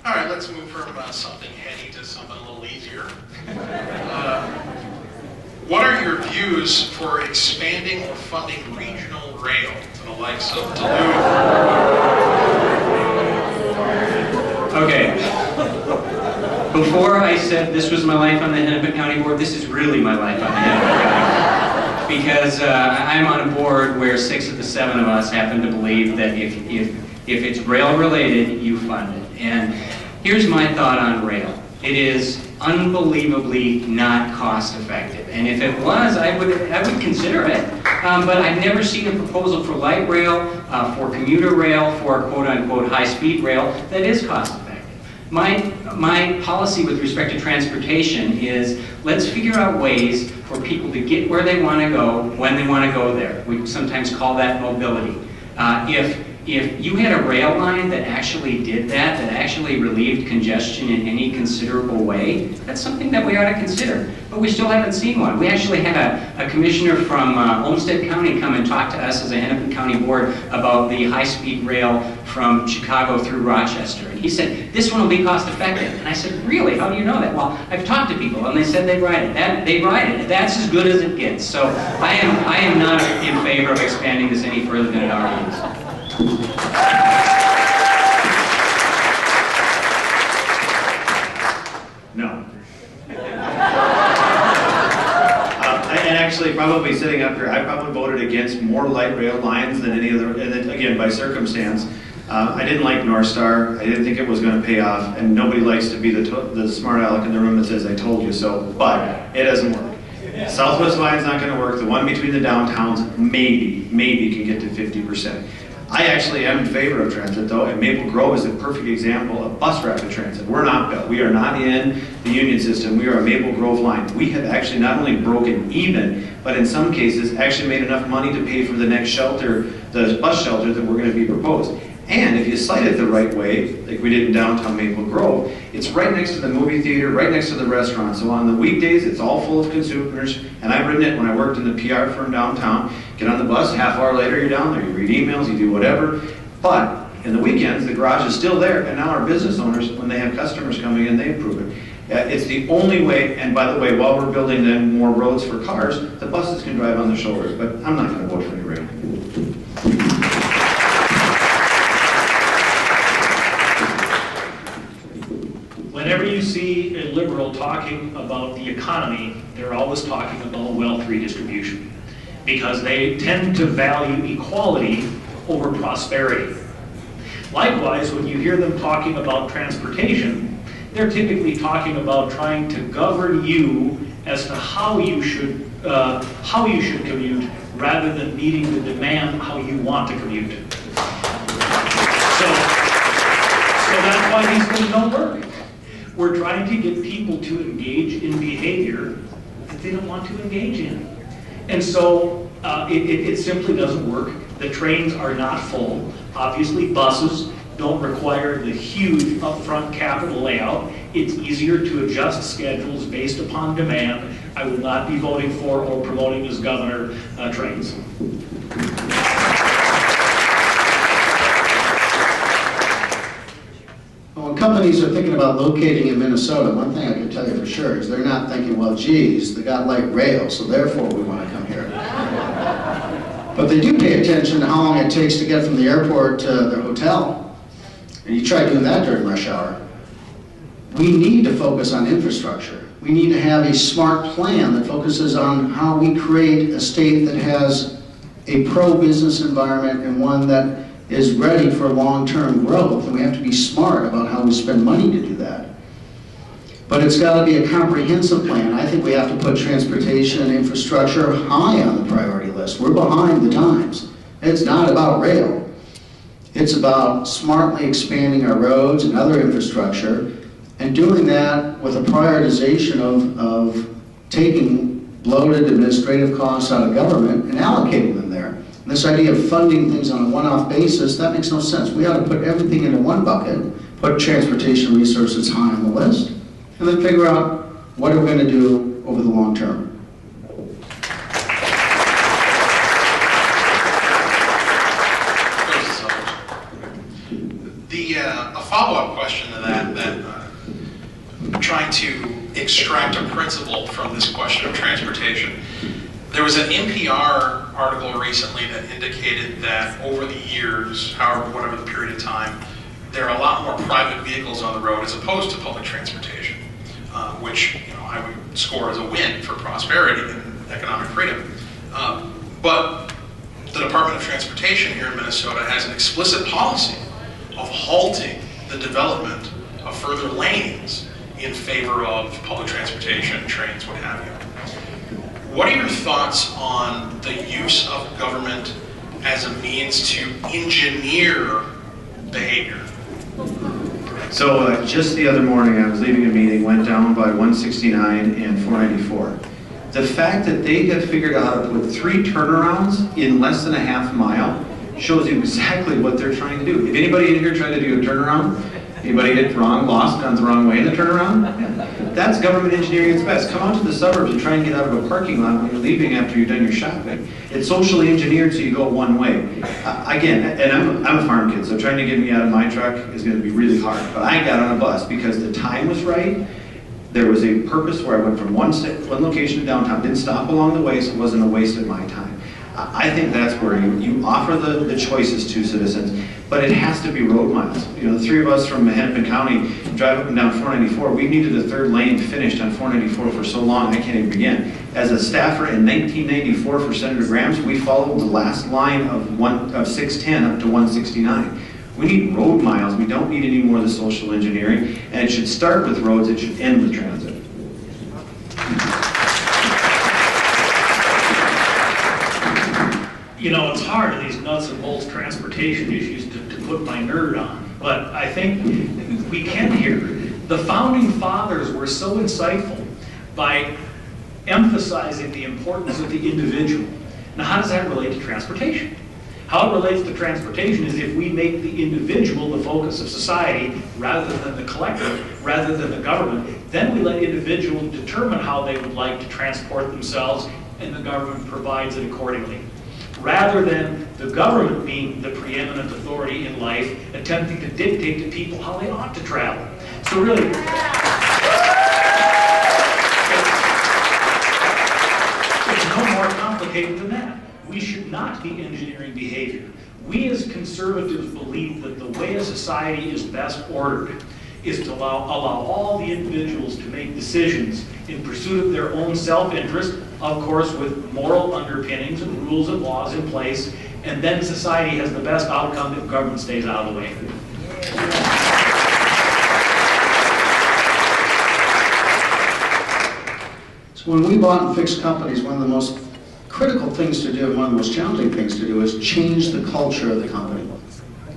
Speaker 6: All right, let's move from something heady to something a little easier. What are your views for expanding or funding regional rail to the likes of Duluth?
Speaker 9: Okay. Before I said this was my life on the Hennepin County Board, this is really my life on the Hennepin County Board. Because I'm on a board where 6 of the 7 of us happen to believe that if it's rail related, you fund it. And here's my thought on rail. It is unbelievably not cost effective. And if it was, I would consider it. But I've never seen a proposal for light rail, for commuter rail, for quote unquote high speed rail that is cost effective. My policy with respect to transportation is let's figure out ways for people to get where they want to go when they want to go there. We sometimes call that mobility. If you had a rail line that actually did that actually relieved congestion in any considerable way, that's something that we ought to consider. But we still haven't seen one. We actually had a commissioner from Olmsted County come and talk to us as a Hennepin County board about the high-speed rail from Chicago through Rochester. And he said, this one will be cost-effective. And I said, really? How do you know that? Well, I've talked to people, and they said they'd ride it. They'd ride it. That's as good as it gets. So I am not in favor of expanding this any further than it already is.
Speaker 10: No. And actually, probably sitting up here, I probably voted against more light rail lines than any other, and then, again, by circumstance. I didn't like North Star. I didn't think it was going to pay off, and nobody likes to be the smart aleck in the room that says, I told you so, but it doesn't work. Southwest line's not going to work. The one between the downtowns maybe can get to 50%. I actually am in favor of transit, though, and Maple Grove is a perfect example of bus rapid transit. We're not built. We are not in the Union system. We are a Maple Grove line. We have actually not only broken even, but in some cases actually made enough money to pay for the next shelter, the bus shelter that we're going to be proposed. And if you site it the right way, like we did in downtown Maple Grove, it's right next to the movie theater, right next to the restaurant. So on the weekdays, it's all full of consumers. And I've written it when I worked in the PR firm downtown. Get on the bus, half hour later, you're down there. You read emails, you do whatever. But in the weekends, the garage is still there. And now our business owners, when they have customers coming in, they approve it. It's the only way, and by the way, while we're building then more roads for cars, the buses can drive on the shoulders. But I'm not going to vote for any rail.
Speaker 7: Whenever you see a liberal talking about the economy, they're always talking about wealth redistribution, because they tend to value equality over prosperity. Likewise, when you hear them talking about transportation, they're typically talking about trying to govern you as to how you should commute, rather than meeting the demand how you want to commute. So that's why these things don't work. We're trying to get people to engage in behavior that they don't want to engage in. And so it simply doesn't work. The trains are not full. Obviously, buses don't require the huge upfront capital layout. It's easier to adjust schedules based upon demand. I will not be voting for or promoting as governor trains.
Speaker 8: When companies are thinking about locating in Minnesota, one thing I can tell you for sure is they're not thinking, well, geez, they got light rail, so therefore we want to come here. But they do pay attention to how long it takes to get from the airport to their hotel. And you try doing that during rush hour. We need to focus on infrastructure. We need to have a smart plan that focuses on how we create a state that has a pro-business environment and one that is ready for long-term growth, and we have to be smart about how we spend money to do that. But it's got to be a comprehensive plan. I think we have to put transportation and infrastructure high on the priority list. We're behind the times. It's not about rail. It's about smartly expanding our roads and other infrastructure, and doing that with a prioritization of taking bloated administrative costs out of government and allocating them there. And this idea of funding things on a one-off basis, that makes no sense. We ought to put everything into one bucket, put transportation resources high on the list, and then figure out what are we going to do over the long term.
Speaker 6: A follow-up question to that trying to extract a principle from this question of transportation. There was an NPR article recently that indicated that over the years, however, whatever the period of time, there are a lot more private vehicles on the road as opposed to public transportation, which I would score as a win for prosperity and economic freedom. But the Department of Transportation here in Minnesota has an explicit policy of halting the development of further lanes in favor of public transportation, trains, what have you. What are your thoughts on the use of government as a means to engineer behavior?
Speaker 10: So just the other morning, I was leaving a meeting, went down by 169 and 494. The fact that they have figured out how to put 3 turnarounds in less than a half mile shows you exactly what they're trying to do. If anybody in here tried to do a turnaround, anybody hit wrong, lost, gone the wrong way in the turnaround? That's government engineering at its best. Come out to the suburbs and try and get out of a parking lot when you're leaving after you've done your shopping. It's socially engineered so you go one way. Again, and I'm a farm kid, so trying to get me out of my truck is going to be really hard. But I got on a bus because the time was right. There was a purpose where I went from one location to downtown, didn't stop along the way, so it wasn't a waste of my time. I think that's where you offer the choices to citizens, but it has to be road miles. The 3 of us from Hennepin County drive up and down 494. We needed a 3rd lane finished on 494 for so long, I can't even begin. As a staffer in 1994 for Senator Grams, we followed the last line of 610 up to 169. We need road miles. We don't need any more of the social engineering, and it should start with roads, it should end with transit.
Speaker 7: It's hard in these nuts and bolts transportation issues to put my nerd on, but I think we can here. The founding fathers were so insightful by emphasizing the importance of the individual. Now, how does that relate to transportation? How it relates to transportation is if we make the individual the focus of society rather than the collective, rather than the government, then we let individuals determine how they would like to transport themselves, and the government provides it accordingly. Rather than the government being the preeminent authority in life, attempting to dictate to people how they ought to travel. So really, it's no more complicated than that. We should not be engineering behavior. We as conservatives believe that the way a society is best ordered is to allow all the individuals to make decisions in pursuit of their own self-interest, of course with moral underpinnings and rules and laws in place, and then society has the best outcome if government stays out of the way.
Speaker 8: So when we bought and fixed companies, one of the most critical things to do and one of the most challenging things to do is change the culture of the company.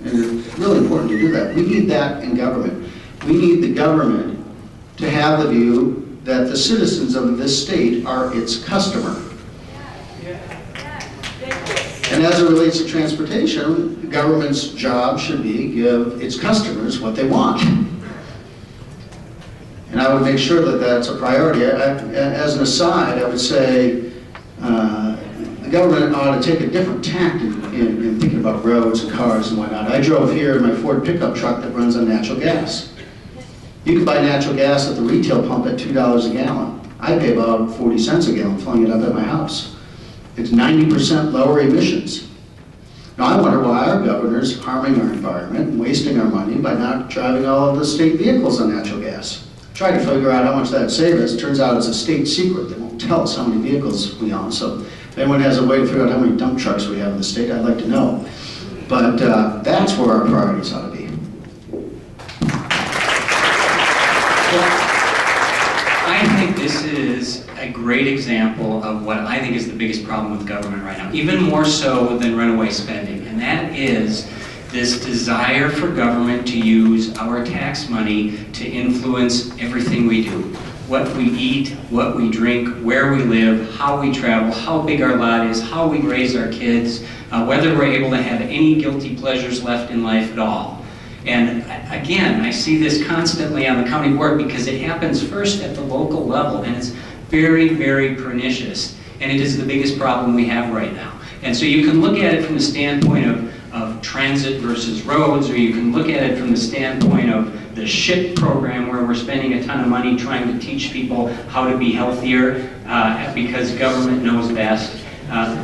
Speaker 8: And it's really important to do that. We need that in government. We need the government to have the view that the citizens of this state are its customer. And as it relates to transportation, the government's job should be give its customers what they want. And I would make sure that that's a priority. As an aside, I would say the government ought to take a different tack in thinking about roads and cars and whatnot. I drove here in my Ford pickup truck that runs on natural gas. You can buy natural gas at the retail pump at $2 a gallon. I pay about 40 cents a gallon filling it up at my house. It's 90% lower emissions. Now I wonder why our governor's harming our environment and wasting our money by not driving all of the state vehicles on natural gas. Tried to figure out how much that'd save us. Turns out it's a state secret. They won't tell us how many vehicles we own. So if anyone has a way to figure out how many dump trucks we have in the state, I'd like to know. But that's where our priorities ought to be.
Speaker 9: I think this is a great example of what I think is the biggest problem with government right now, even more so than runaway spending, and that is this desire for government to use our tax money to influence everything we do. What we eat, what we drink, where we live, how we travel, how big our lot is, how we raise our kids, whether we're able to have any guilty pleasures left in life at all. And again, I see this constantly on the county board because it happens first at the local level, and it's very, very pernicious. And it is the biggest problem we have right now. And so you can look at it from the standpoint of transit versus roads, or you can look at it from the standpoint of the SHIP program where we're spending a ton of money trying to teach people how to be healthier because government knows best.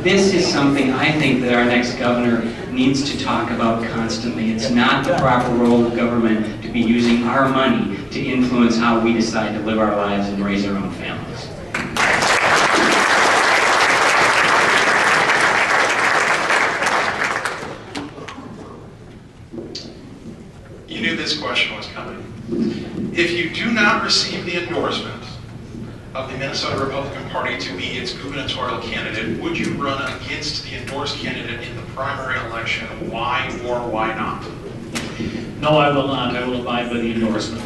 Speaker 9: This is something I think that our next governor needs to talk about constantly. It's not the proper role of government to be using our money to influence how we decide to live our lives and raise our own families.
Speaker 6: You knew this question was coming. If you do not receive the endorsement of the Minnesota Republican Party to be its gubernatorial candidate, would you run against the endorsed candidate in the primary election? Why or why not?
Speaker 7: No, I will not. I will abide by the endorsement.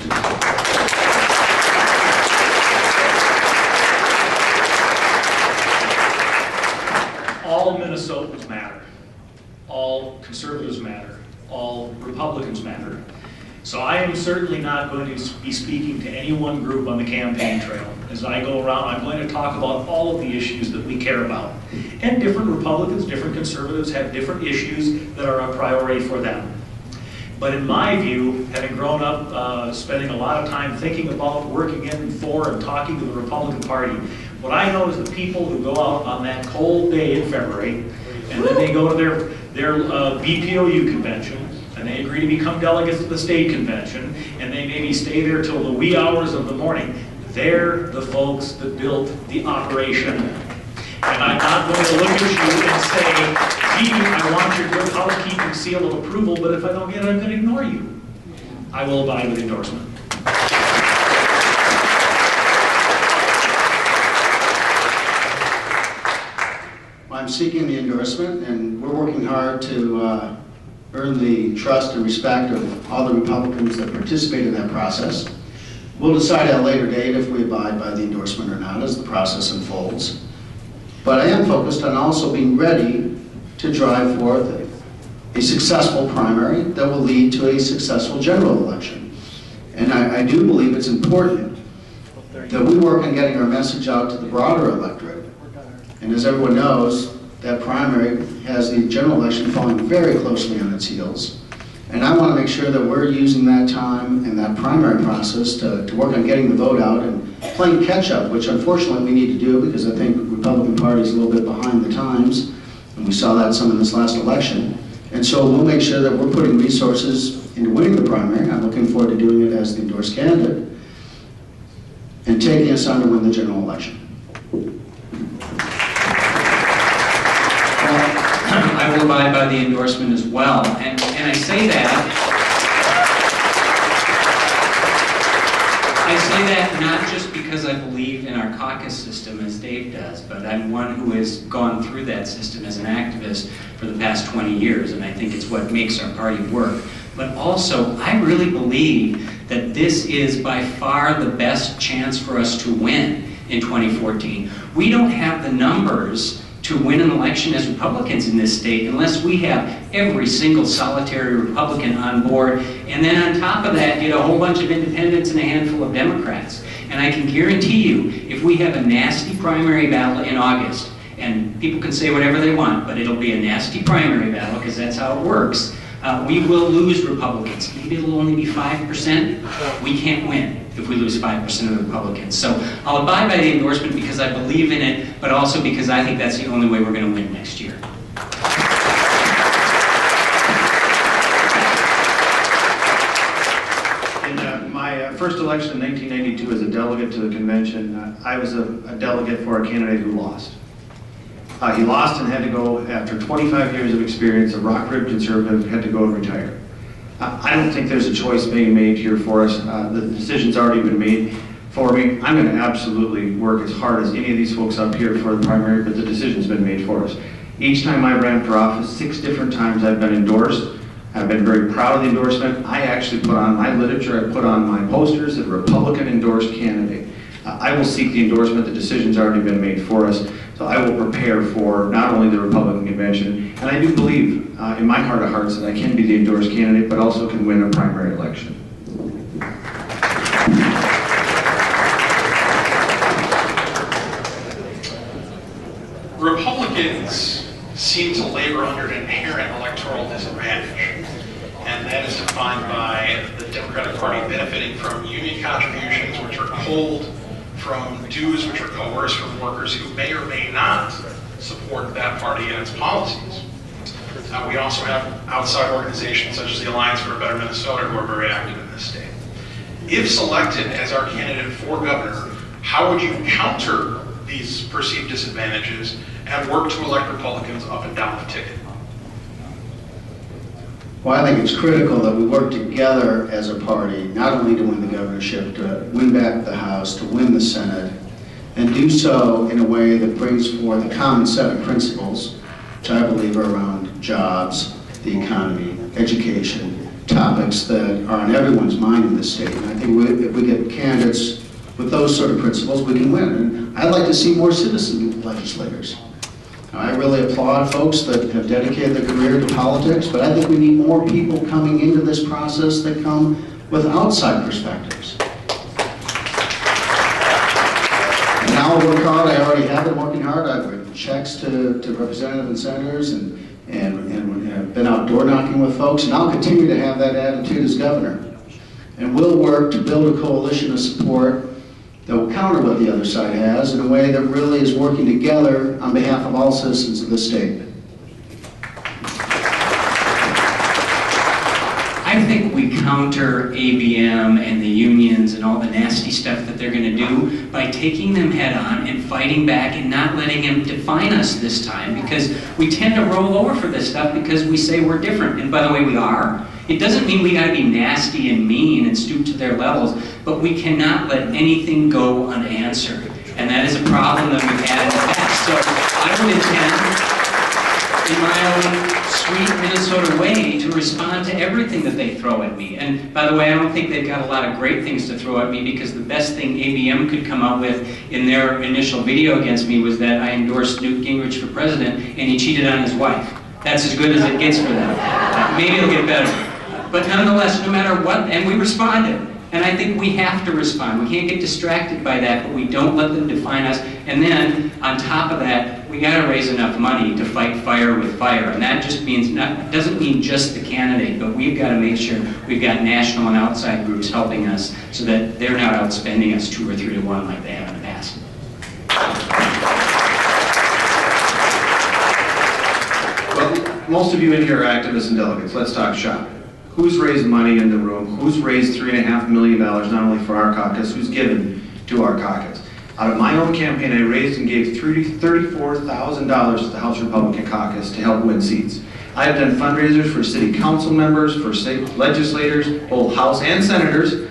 Speaker 7: All Minnesotans matter. All conservatives matter. All Republicans matter. So I am certainly not going to be speaking to any one group on the campaign trail. As I go around, I'm going to talk about all of the issues that we care about. And different Republicans, different conservatives have different issues that are a priority for them. But in my view, having grown up spending a lot of time thinking about, working in, for, and talking to the Republican Party, what I know is the people who go out on that cold day in February, and then they go to their BPOU convention, and they agree to become delegates to the state convention, and they maybe stay there till the wee hours of the morning. They're the folks that built the operation. And I'm not going to look at you and say, gee, I want your good housekeeping seal of approval, but if I don't get it, I'm going to ignore you. I will abide with the endorsement.
Speaker 8: I'm seeking the endorsement, and we're working hard to earn the trust and respect of all the Republicans that participate in that process. We'll decide at a later date if we abide by the endorsement or not as the process unfolds. But I am focused on also being ready to drive forth a successful primary that will lead to a successful general election. And I do believe it's important that we work on getting our message out to the broader electorate. And as everyone knows, that primary has the general election following very closely on its heels. And I want to make sure that we're using that time and that primary process to work on getting the vote out and playing catch-up, which unfortunately we need to do because I think the Republican Party is a little bit behind the times, and we saw that some in this last election. And so we'll make sure that we're putting resources into winning the primary. I'm looking forward to doing it as the endorsed candidate and taking us on to win the general election.
Speaker 9: I will abide by the endorsement as well. And I say that not just because I believe in our caucus system as Dave does, but I'm one who has gone through that system as an activist for the past 20 years, and I think it's what makes our party work. But also, I really believe that this is by far the best chance for us to win in 2014. We don't have the numbers to win an election as Republicans in this state unless we have every single solitary Republican on board, and then on top of that get a whole bunch of independents and a handful of Democrats. And I can guarantee you, if we have a nasty primary battle in August, and people can say whatever they want, but it'll be a nasty primary battle because that's how it works, we will lose Republicans. Maybe it'll only be 5%. We can't win if we lose 5% of the Republicans. So I'll abide by the endorsement because I believe in it, but also because I think that's the only way we're going to win next year.
Speaker 10: In my first election in 1992 as a delegate to the convention, I was a delegate for a candidate who lost. He lost and had to go, after 25 years of experience, a rock-ribbed conservative, had to go and retire. I don't think there's a choice being made here for us. The decision's already been made for me. I'm going to absolutely work as hard as any of these folks up here for the primary, but the decision's been made for us. Each time I ran for office, 6 different times I've been endorsed. I've been very proud of the endorsement. I actually put on my literature, I put on my posters, a Republican-endorsed candidate. I will seek the endorsement. The decision's already been made for us. So I will prepare for not only the Republican convention, and I do believe in my heart of hearts that I can be the endorsed candidate, but also can win a primary election.
Speaker 6: Republicans seem to labor under an inherent electoral disadvantage, and that is defined by the Democratic Party benefiting from union contributions, which are pulled from dues which are coerced from workers who may or may not support that party and its policies. We also have outside organizations such as the Alliance for a Better Minnesota who are very active in this state. If selected as our candidate for governor, how would you counter these perceived disadvantages and work to elect Republicans up and down the ticket?
Speaker 8: Well, I think it's critical that we work together as a party, not only to win the governorship, to win back the House, to win the Senate, and do so in a way that brings forth a common set of principles, which I believe are around jobs, the economy, education, topics that are on everyone's mind in this state. And I think if we get candidates with those sort of principles, we can win. And I'd like to see more citizen legislators. I really applaud folks that have dedicated their career to politics, but I think we need more people coming into this process that come with outside perspectives. And I'll work hard. I already have been working hard. I've written checks to representatives and senators and been out door knocking with folks, and I'll continue to have that attitude as governor. And we'll work to build a coalition of support that will counter what the other side has in a way that really is working together on behalf of all citizens of the state.
Speaker 9: I think we counter ABM and the unions and all the nasty stuff that they're going to do by taking them head on and fighting back and not letting them define us this time, because we tend to roll over for this stuff because we say we're different. And by the way, we are. It doesn't mean we got to be nasty and mean and stoop to their levels, but we cannot let anything go unanswered. And that is a problem that we've had in the past. So I would intend, in my own sweet Minnesota way, to respond to everything that they throw at me. And by the way, I don't think they've got a lot of great things to throw at me, because the best thing ABM could come up with in their initial video against me was that I endorsed Newt Gingrich for president and he cheated on his wife. That's as good as it gets for them. Maybe it'll get better. But nonetheless, no matter what, and we responded. And I think we have to respond. We can't get distracted by that, but we don't let them define us. And then, on top of that, we got to raise enough money to fight fire with fire. And that just means, doesn't mean just the candidate, but we've got to make sure we've got national and outside groups helping us so that they're not outspending us 2 or 3 to 1 like they have in the past.
Speaker 6: Well,
Speaker 10: most of you in here are activists and delegates. Let's talk shop. Who's raised money in the room? Who's raised $3.5 million not only for our caucus, who's given to our caucus? Out of my own campaign, I raised and gave $34,000 to the House Republican caucus to help win seats. I have done fundraisers for city council members, for state legislators, both House and senators.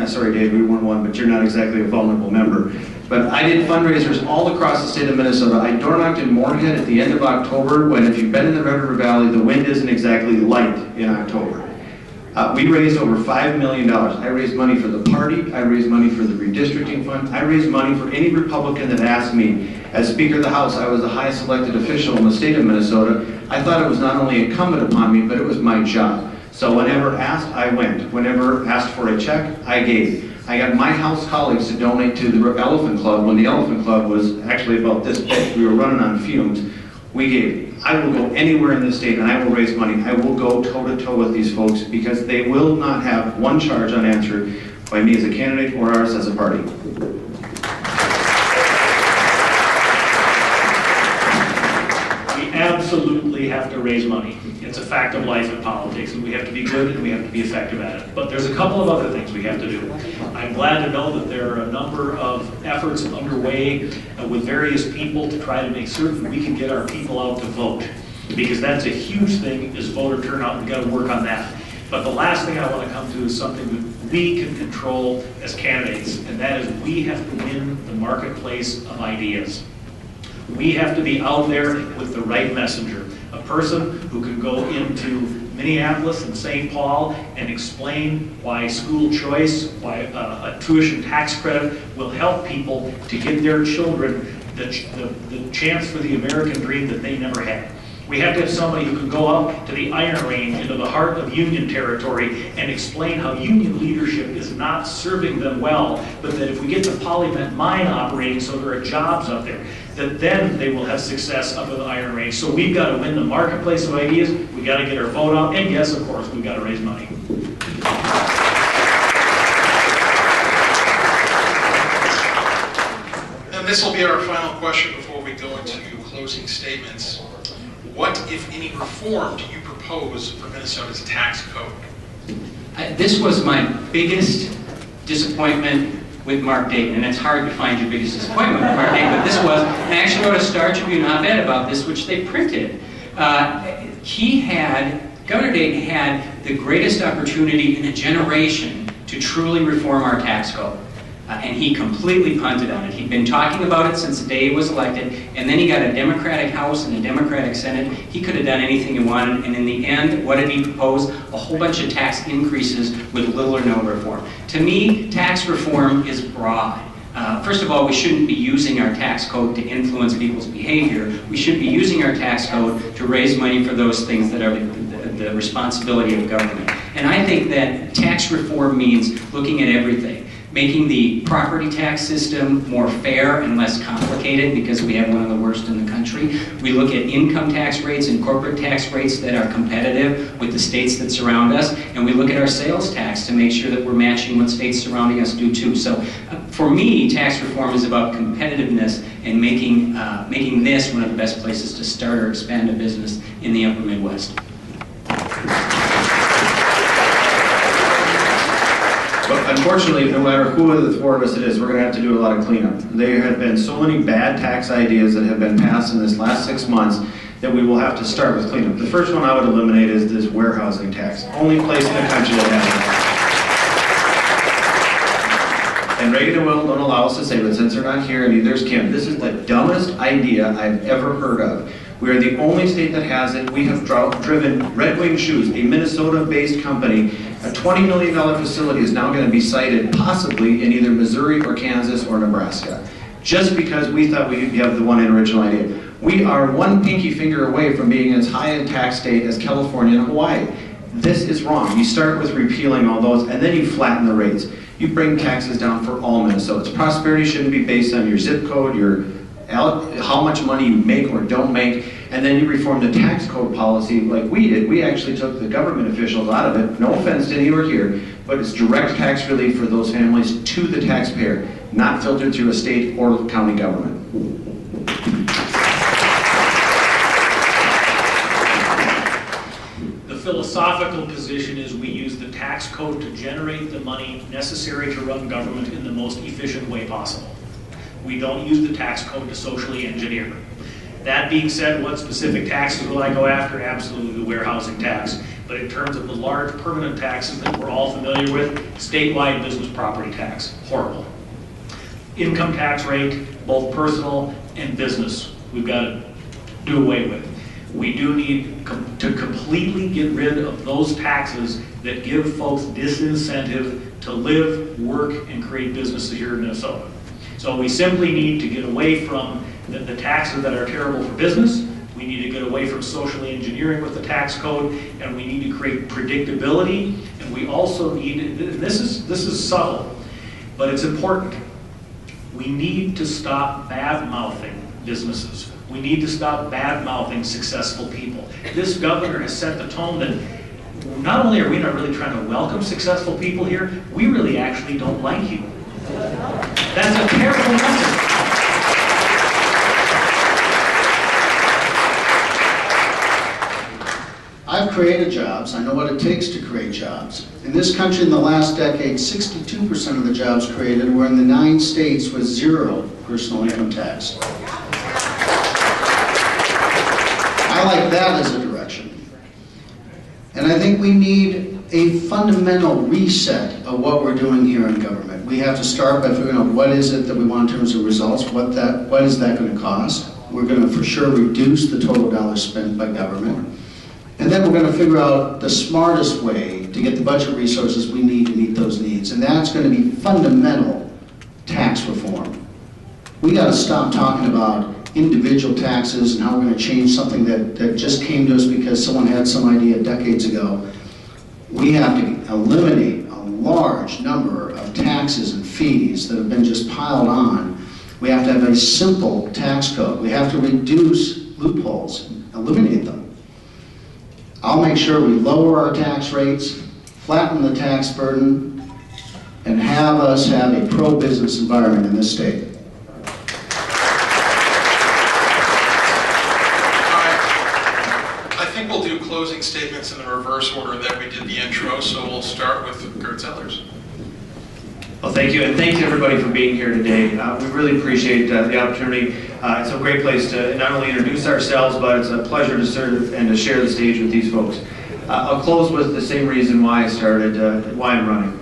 Speaker 10: Sorry, Dave, we weren't one, but you're not exactly a vulnerable member. But I did fundraisers all across the state of Minnesota. I door knocked in Moorhead at the end of October, when if you've been in the Red River Valley, the wind isn't exactly light in October. We raised over $5 million. I raised money for the party, I raised money for the redistricting fund, I raised money for any Republican that asked me. As Speaker of the House, I was the highest elected official in the state of Minnesota. I thought it was not only incumbent upon me, but it was my job. So whenever asked, I went. Whenever asked for a check, I gave. I got my House colleagues to donate to the Elephant Club when the Elephant Club was actually about this big. We were running on fumes. We gave. I will go anywhere in this state and I will raise money. I will go toe-to-toe with these folks because they will not have one charge unanswered by me as a candidate or ours as a party.
Speaker 7: We absolutely have to raise money. It's a fact of life in politics, and we have to be good and we have to be effective at it. But there's a couple of other things we have to do. I'm glad to know that there are a number of efforts underway with various people to try to make certain we can get our people out to vote, because that's a huge thing, is voter turnout. We've got to work on that. But the last thing I want to come to is something that we can control as candidates, and that is we have to win the marketplace of ideas. We have to be out there with the right messenger. A person who can go into Minneapolis and St. Paul and explain why school choice, why a tuition tax credit will help people to give their children the chance for the American dream that they never had. We have to have somebody who can go up to the Iron Range, into the heart of Union territory, and explain how Union leadership is not serving them well, but that if we get the Polymet mine operating so there are jobs up there, that then they will have success up at the Iron Range. So we've got to win the marketplace of ideas, we've got to get our vote out, and yes, of course, we've got to raise money.
Speaker 6: And this will be our final question before we go into closing statements. What, if any, reform do you propose for Minnesota's tax code?
Speaker 9: This was my biggest disappointment with Mark Dayton, and it's hard to find your biggest disappointment with Mark Dayton, but this was, and I actually wrote a Star Tribune op-ed about this, which they printed. Governor Dayton had the greatest opportunity in a generation to truly reform our tax code. And he completely punted on it. He'd been talking about it since the day he was elected, and then he got a Democratic House and a Democratic Senate. He could have done anything he wanted, and in the end, what did he propose? A whole bunch of tax increases with little or no reform. To me, tax reform is broad. First of all, we shouldn't be using our tax code to influence people's behavior. We should be using our tax code to raise money for those things that are the responsibility of government. And I think that tax reform means looking at everything. Making the property tax system more fair and less complicated, because we have one of the worst in the country. We look at income tax rates and corporate tax rates that are competitive with the states that surround us, and we look at our sales tax to make sure that we're matching what states surrounding us do too. So for me, tax reform is about competitiveness and making this one of the best places to start or expand a business in the upper Midwest.
Speaker 10: But unfortunately, no matter who of the four of us it is, we're going to have to do a lot of cleanup. There have been so many bad tax ideas that have been passed in this last 6 months that we will have to start with cleanup. The first one I would eliminate is this warehousing tax. Only place in the country that has it. And Reagan and Will don't allow us to say, but since they're not here, and neither is Kim, this is the dumbest idea I've ever heard of. We are the only state that has it. We have driven Red Wing Shoes, a Minnesota-based company. A $20 million facility is now going to be sited possibly in either Missouri or Kansas or Nebraska, just because we thought we have the one original idea. We are one pinky finger away from being as high a tax state as California and Hawaii. This is wrong. You start with repealing all those, and then you flatten the rates. You bring taxes down for all Minnesotans. Prosperity shouldn't be based on your zip code, how much money you make or don't make, and then you reform the tax code policy like we did. We actually took the government officials out of it. No offense to any who are here, but it's direct tax relief for those families to the taxpayer, not filtered through a state or county government.
Speaker 7: philosophical position is we use the tax code to generate the money necessary to run government in the most efficient way possible. We don't use the tax code to socially engineer. That being said, what specific taxes will I go after? Absolutely the warehousing tax. But in terms of the large permanent taxes that we're all familiar with, statewide business property tax, horrible. Income tax rate, both personal and business, we've got to do away with. We do need to completely get rid of those taxes that give folks disincentive to live, work, and create businesses here in Minnesota. So we simply need to get away from the taxes that are terrible for business. We need to get away from socially engineering with the tax code, and we need to create predictability. And we also need, this is subtle, but it's important. We need to stop bad-mouthing businesses. We need to stop bad-mouthing successful people. This governor has set the tone that not only are we not really trying to welcome successful people here, we really actually don't like you. That's a terrible message.
Speaker 8: I've created jobs. I know what it takes to create jobs. In this country in the last decade, 62% of the jobs created were in the 9 states with 0 personal income tax. I like that as a direction. And I think we need a fundamental reset of what we're doing here in government. We have to start by figuring out what is it that we want in terms of results, what is that going to cost. We're going to for sure reduce the total dollars spent by government. And then we're going to figure out the smartest way to get the budget resources we need to meet those needs. And that's going to be fundamental tax reform. We got to stop talking about individual taxes and how we're going to change something that just came to us because someone had some idea decades ago. We have to eliminate a large number of taxes and fees that have been just piled on. We have to have a simple tax code. We have to reduce loopholes, eliminate them. I'll make sure we lower our tax rates, flatten the tax burden, and have us have a pro-business environment in this state.
Speaker 6: I think we'll do closing statements in the reverse order that we did the intro, so we'll start with Kurt Zellers.
Speaker 10: Well, thank you, and thank you everybody for being here today. We really appreciate the opportunity. It's a great place to not only introduce ourselves, but it's a pleasure to serve and to share the stage with these folks. I'll close with the same reason why I started, why I'm running.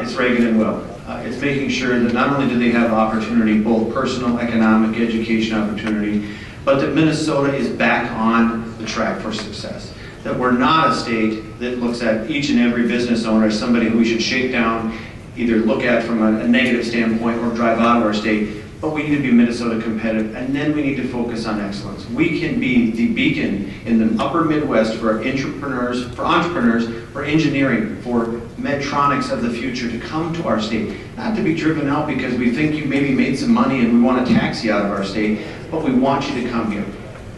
Speaker 10: It's Reagan and Will. It's making sure that not only do they have opportunity, both personal, economic, education opportunity, but that Minnesota is back on the track for success. That we're not a state that looks at each and every business owner as somebody who we should shake down, either look at from a negative standpoint or drive out of our state, but we need to be Minnesota competitive, and then we need to focus on excellence. We can be the beacon in the upper Midwest for entrepreneurs, for engineering, for Medtronics of the future to come to our state, not to be driven out because we think you maybe made some money and we want to tax you out of our state, but we want you to come here.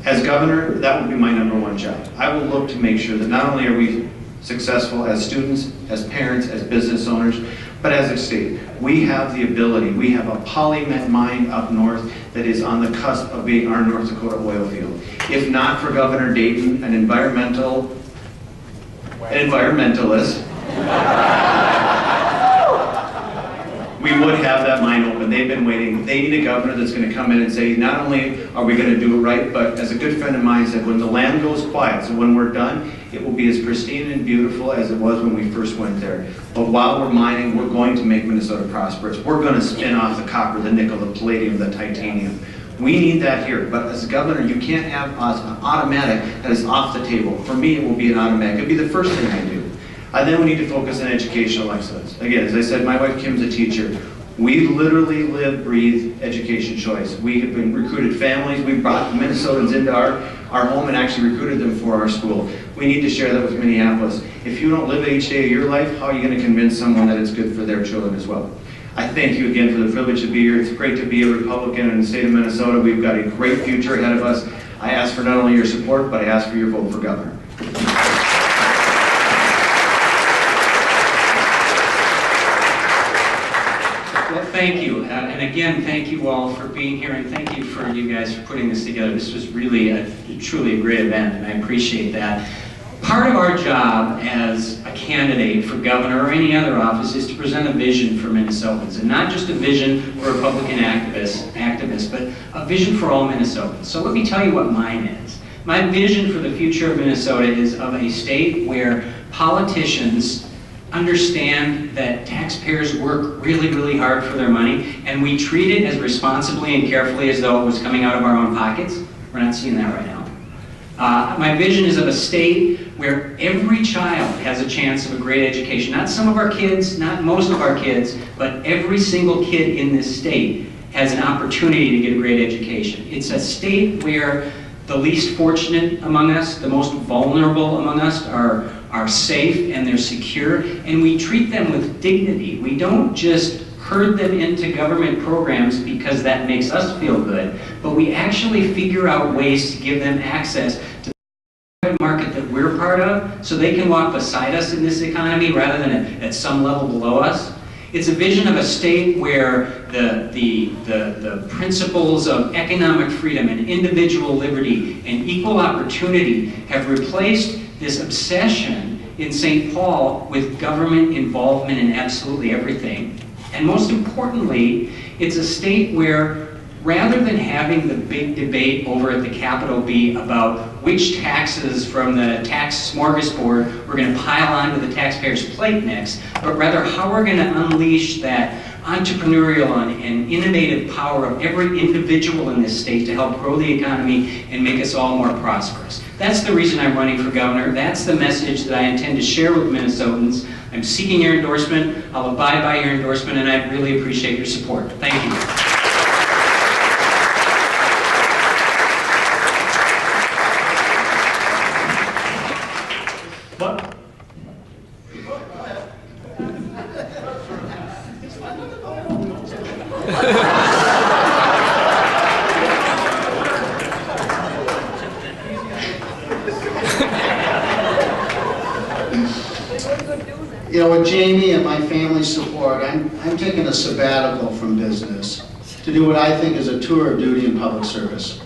Speaker 10: As governor, that would be my #1 job. I will look to make sure that not only are we successful as students, as parents, as business owners, but as a state, we have the ability, we have a polymet mine up north that is on the cusp of being our North Dakota oil field. If not for Governor Dayton, an environmentalist, we would have that mine open. They've been waiting. They need a governor that's going to come in and say, not only are we going to do it right, but as a good friend of mine said, when the land goes quiet, so when we're done, it will be as pristine and beautiful as it was when we first went there. But while we're mining, we're going to make Minnesota prosperous. We're going to spin off the copper, the nickel, the palladium, the titanium. We need that here, but as a governor, you can't have an automatic that is off the table. For me, it will be an automatic. It'll be the first thing I do. Then we need to focus on educational excellence. Again, as I said, my wife Kim's a teacher. We literally live, breathe education choice. We have been recruited families. We brought Minnesotans into our home and actually recruited them for our school. We need to share that with Minneapolis. If you don't live it each day of your life, how are you going to convince someone that it's good for their children as well? I thank you again for the privilege to be here. It's great to be a Republican in the state of Minnesota. We've got a great future ahead of us. I ask for not only your support, but I ask for your vote for governor.
Speaker 9: Well, thank you. And again, thank you all for being here, and thank you for you guys for putting this together. This was really truly a great event, and I appreciate that. part of our job as a candidate for governor or any other office is to present a vision for Minnesotans, and not just a vision for Republican activists, but a vision for all Minnesotans. So let me tell you what mine is. My vision for the future of Minnesota is of a state where politicians understand that taxpayers work really, really hard for their money, and we treat it as responsibly and carefully as though it was coming out of our own pockets. We're not seeing that right now. My vision is of a state where every child has a chance of a great education. Not some of our kids, not most of our kids, but every single kid in this state has an opportunity to get a great education. It's a state where the least fortunate among us, the most vulnerable among us are safe and they're secure, and we treat them with dignity. We don't just herd them into government programs because that makes us feel good, but we actually figure out ways to give them access to the private market that we're part of so they can walk beside us in this economy rather than at some level below us. It's a vision of a state where the principles of economic freedom and individual liberty and equal opportunity have replaced this obsession in St. Paul with government involvement in absolutely everything. And most importantly, it's a state where rather than having the big debate over at the Capitol be about which taxes from the tax smorgasbord we're going to pile onto the taxpayer's plate next, but rather how we're going to unleash that entrepreneurial and innovative power of every individual in this state to help grow the economy and make us all more prosperous. That's the reason I'm running for governor. That's the message that I intend to share with Minnesotans. I'm seeking your endorsement. I'll abide by your endorsement, and I really appreciate your support. Thank you.
Speaker 7: What?
Speaker 8: You know, with Jamie and my family's support, I'm taking a sabbatical from business to do what I think is a tour of duty in public service.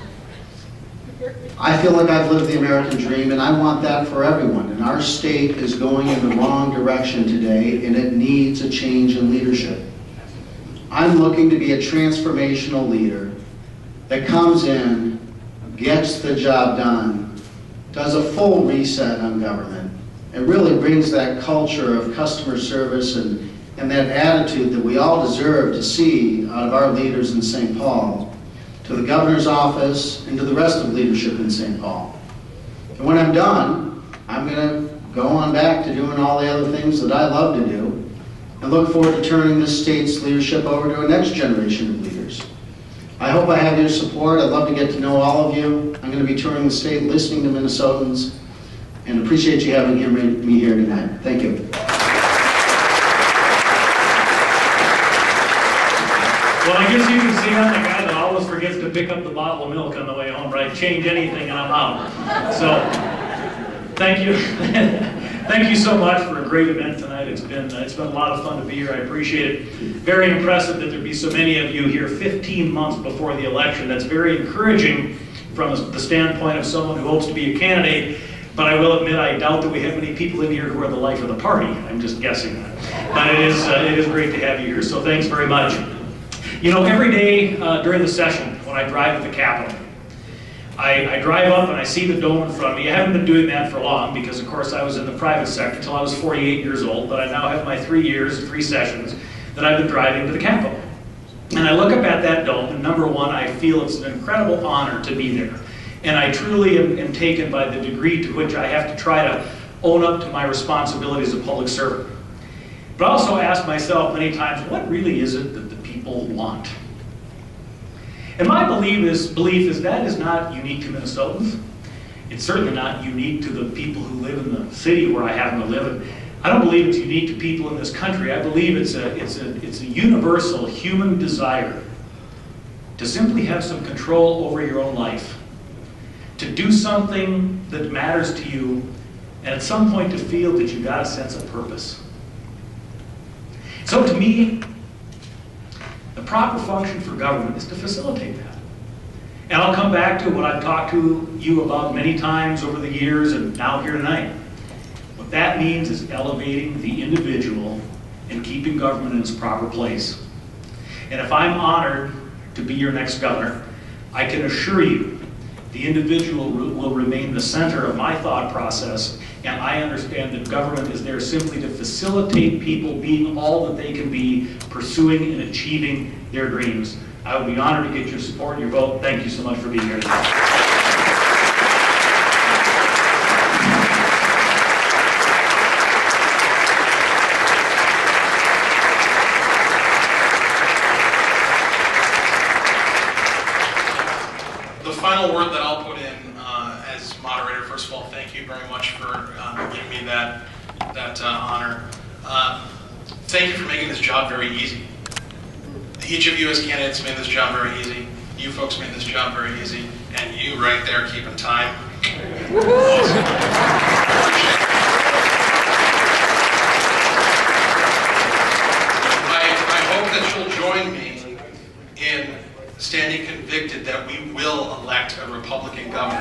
Speaker 8: I feel like I've lived the American dream, and I want that for everyone. And our state is going in the wrong direction today, and it needs a change in leadership. I'm looking to be a transformational leader that comes in, gets the job done, does a full reset on government, and really brings that culture of customer service and that attitude that we all deserve to see out of our leaders in St. Paul to the governor's office and to the rest of leadership in St. Paul. And when I'm done, I'm going to go on back to doing all the other things that I love to do and look forward to turning this state's leadership over to a next generation of leaders. I hope I have your support. I'd love to get to know all of you. I'm going to be touring the state, listening to Minnesotans, and appreciate you having me here tonight. Thank you.
Speaker 7: Well, I guess you can see I'm the guy that always forgets to pick up the bottle of milk on the way home, right? Change anything and I'm out. So, thank you. Thank you so much for a great event tonight. It's been a lot of fun to be here. I appreciate it. Very impressive that there be so many of you here 15 months before the election. That's very encouraging from the standpoint of someone who hopes to be a candidate. But I will admit, I doubt that we have many people in here who are the life of the party. I'm just guessing that. But it is great to have you here, so thanks very much. You know, every day during the session, when I drive to the Capitol, I drive up and I see the dome in front of me. I haven't been doing that for long because, of course, I was in the private sector until I was 48 years old, but I now have my 3 sessions that I've been driving to the Capitol. And I look up at that dome, and number one, I feel it's an incredible honor to be there. And I truly am taken by the degree to which I have to try to own up to my responsibilities as a public servant. But I also ask myself many times, what really is it that the people want? And my belief is that is not unique to Minnesotans. It's certainly not unique to the people who live in the city where I happen to live. And I don't believe it's unique to people in this country. I believe it's a universal human desire to simply have some control over your own life, to do something that matters to you, and at some point to feel that you got a sense of purpose. So to me, the proper function for government is to facilitate that. And I'll come back to what I've talked to you about many times over the years and now here tonight. What that means is elevating the individual and keeping government in its proper place. And if I'm honored to be your next governor, I can assure you the individual will remain the center of my thought process, and I understand that government is there simply to facilitate people being all that they can be, pursuing and achieving their dreams. I would be honored to get your support and your vote. Thank you so much for being here today.
Speaker 6: Final word that I'll put in as moderator. First of all, thank you very much for giving me that honor. Thank you for making this job very easy. Each of you as candidates made this job very easy. You folks made this job very easy, and you right there keeping time. Awesome. I hope that you'll join me in standing convicted that we will elect a Republican governor.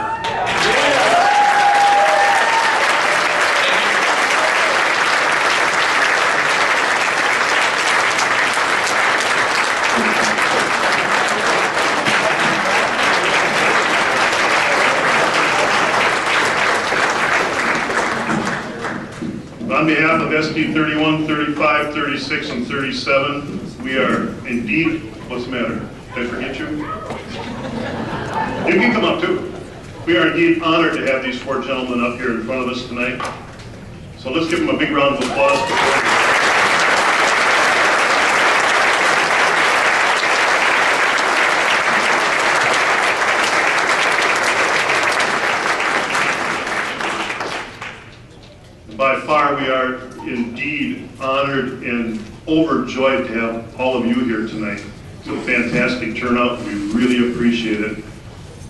Speaker 1: On behalf of SD 31, 35, 36, and 37, we are indeed, what's the matter? Did I forget you? You can come up too. We are indeed honored to have these four gentlemen up here in front of us tonight. So let's give them a big round of applause. By far, we are indeed honored and overjoyed to have all of you here tonight. It's a fantastic turnout. We really appreciate it.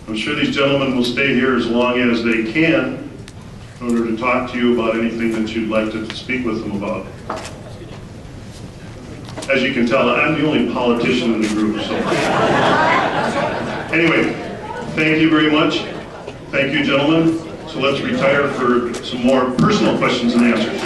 Speaker 1: I'm sure these gentlemen will stay here as long as they can in order to talk to you about anything that you'd like to speak with them about. As you can tell, I'm the only politician in the group. So. Anyway, thank you very much. Thank you, gentlemen. So let's retire for some more personal questions and answers.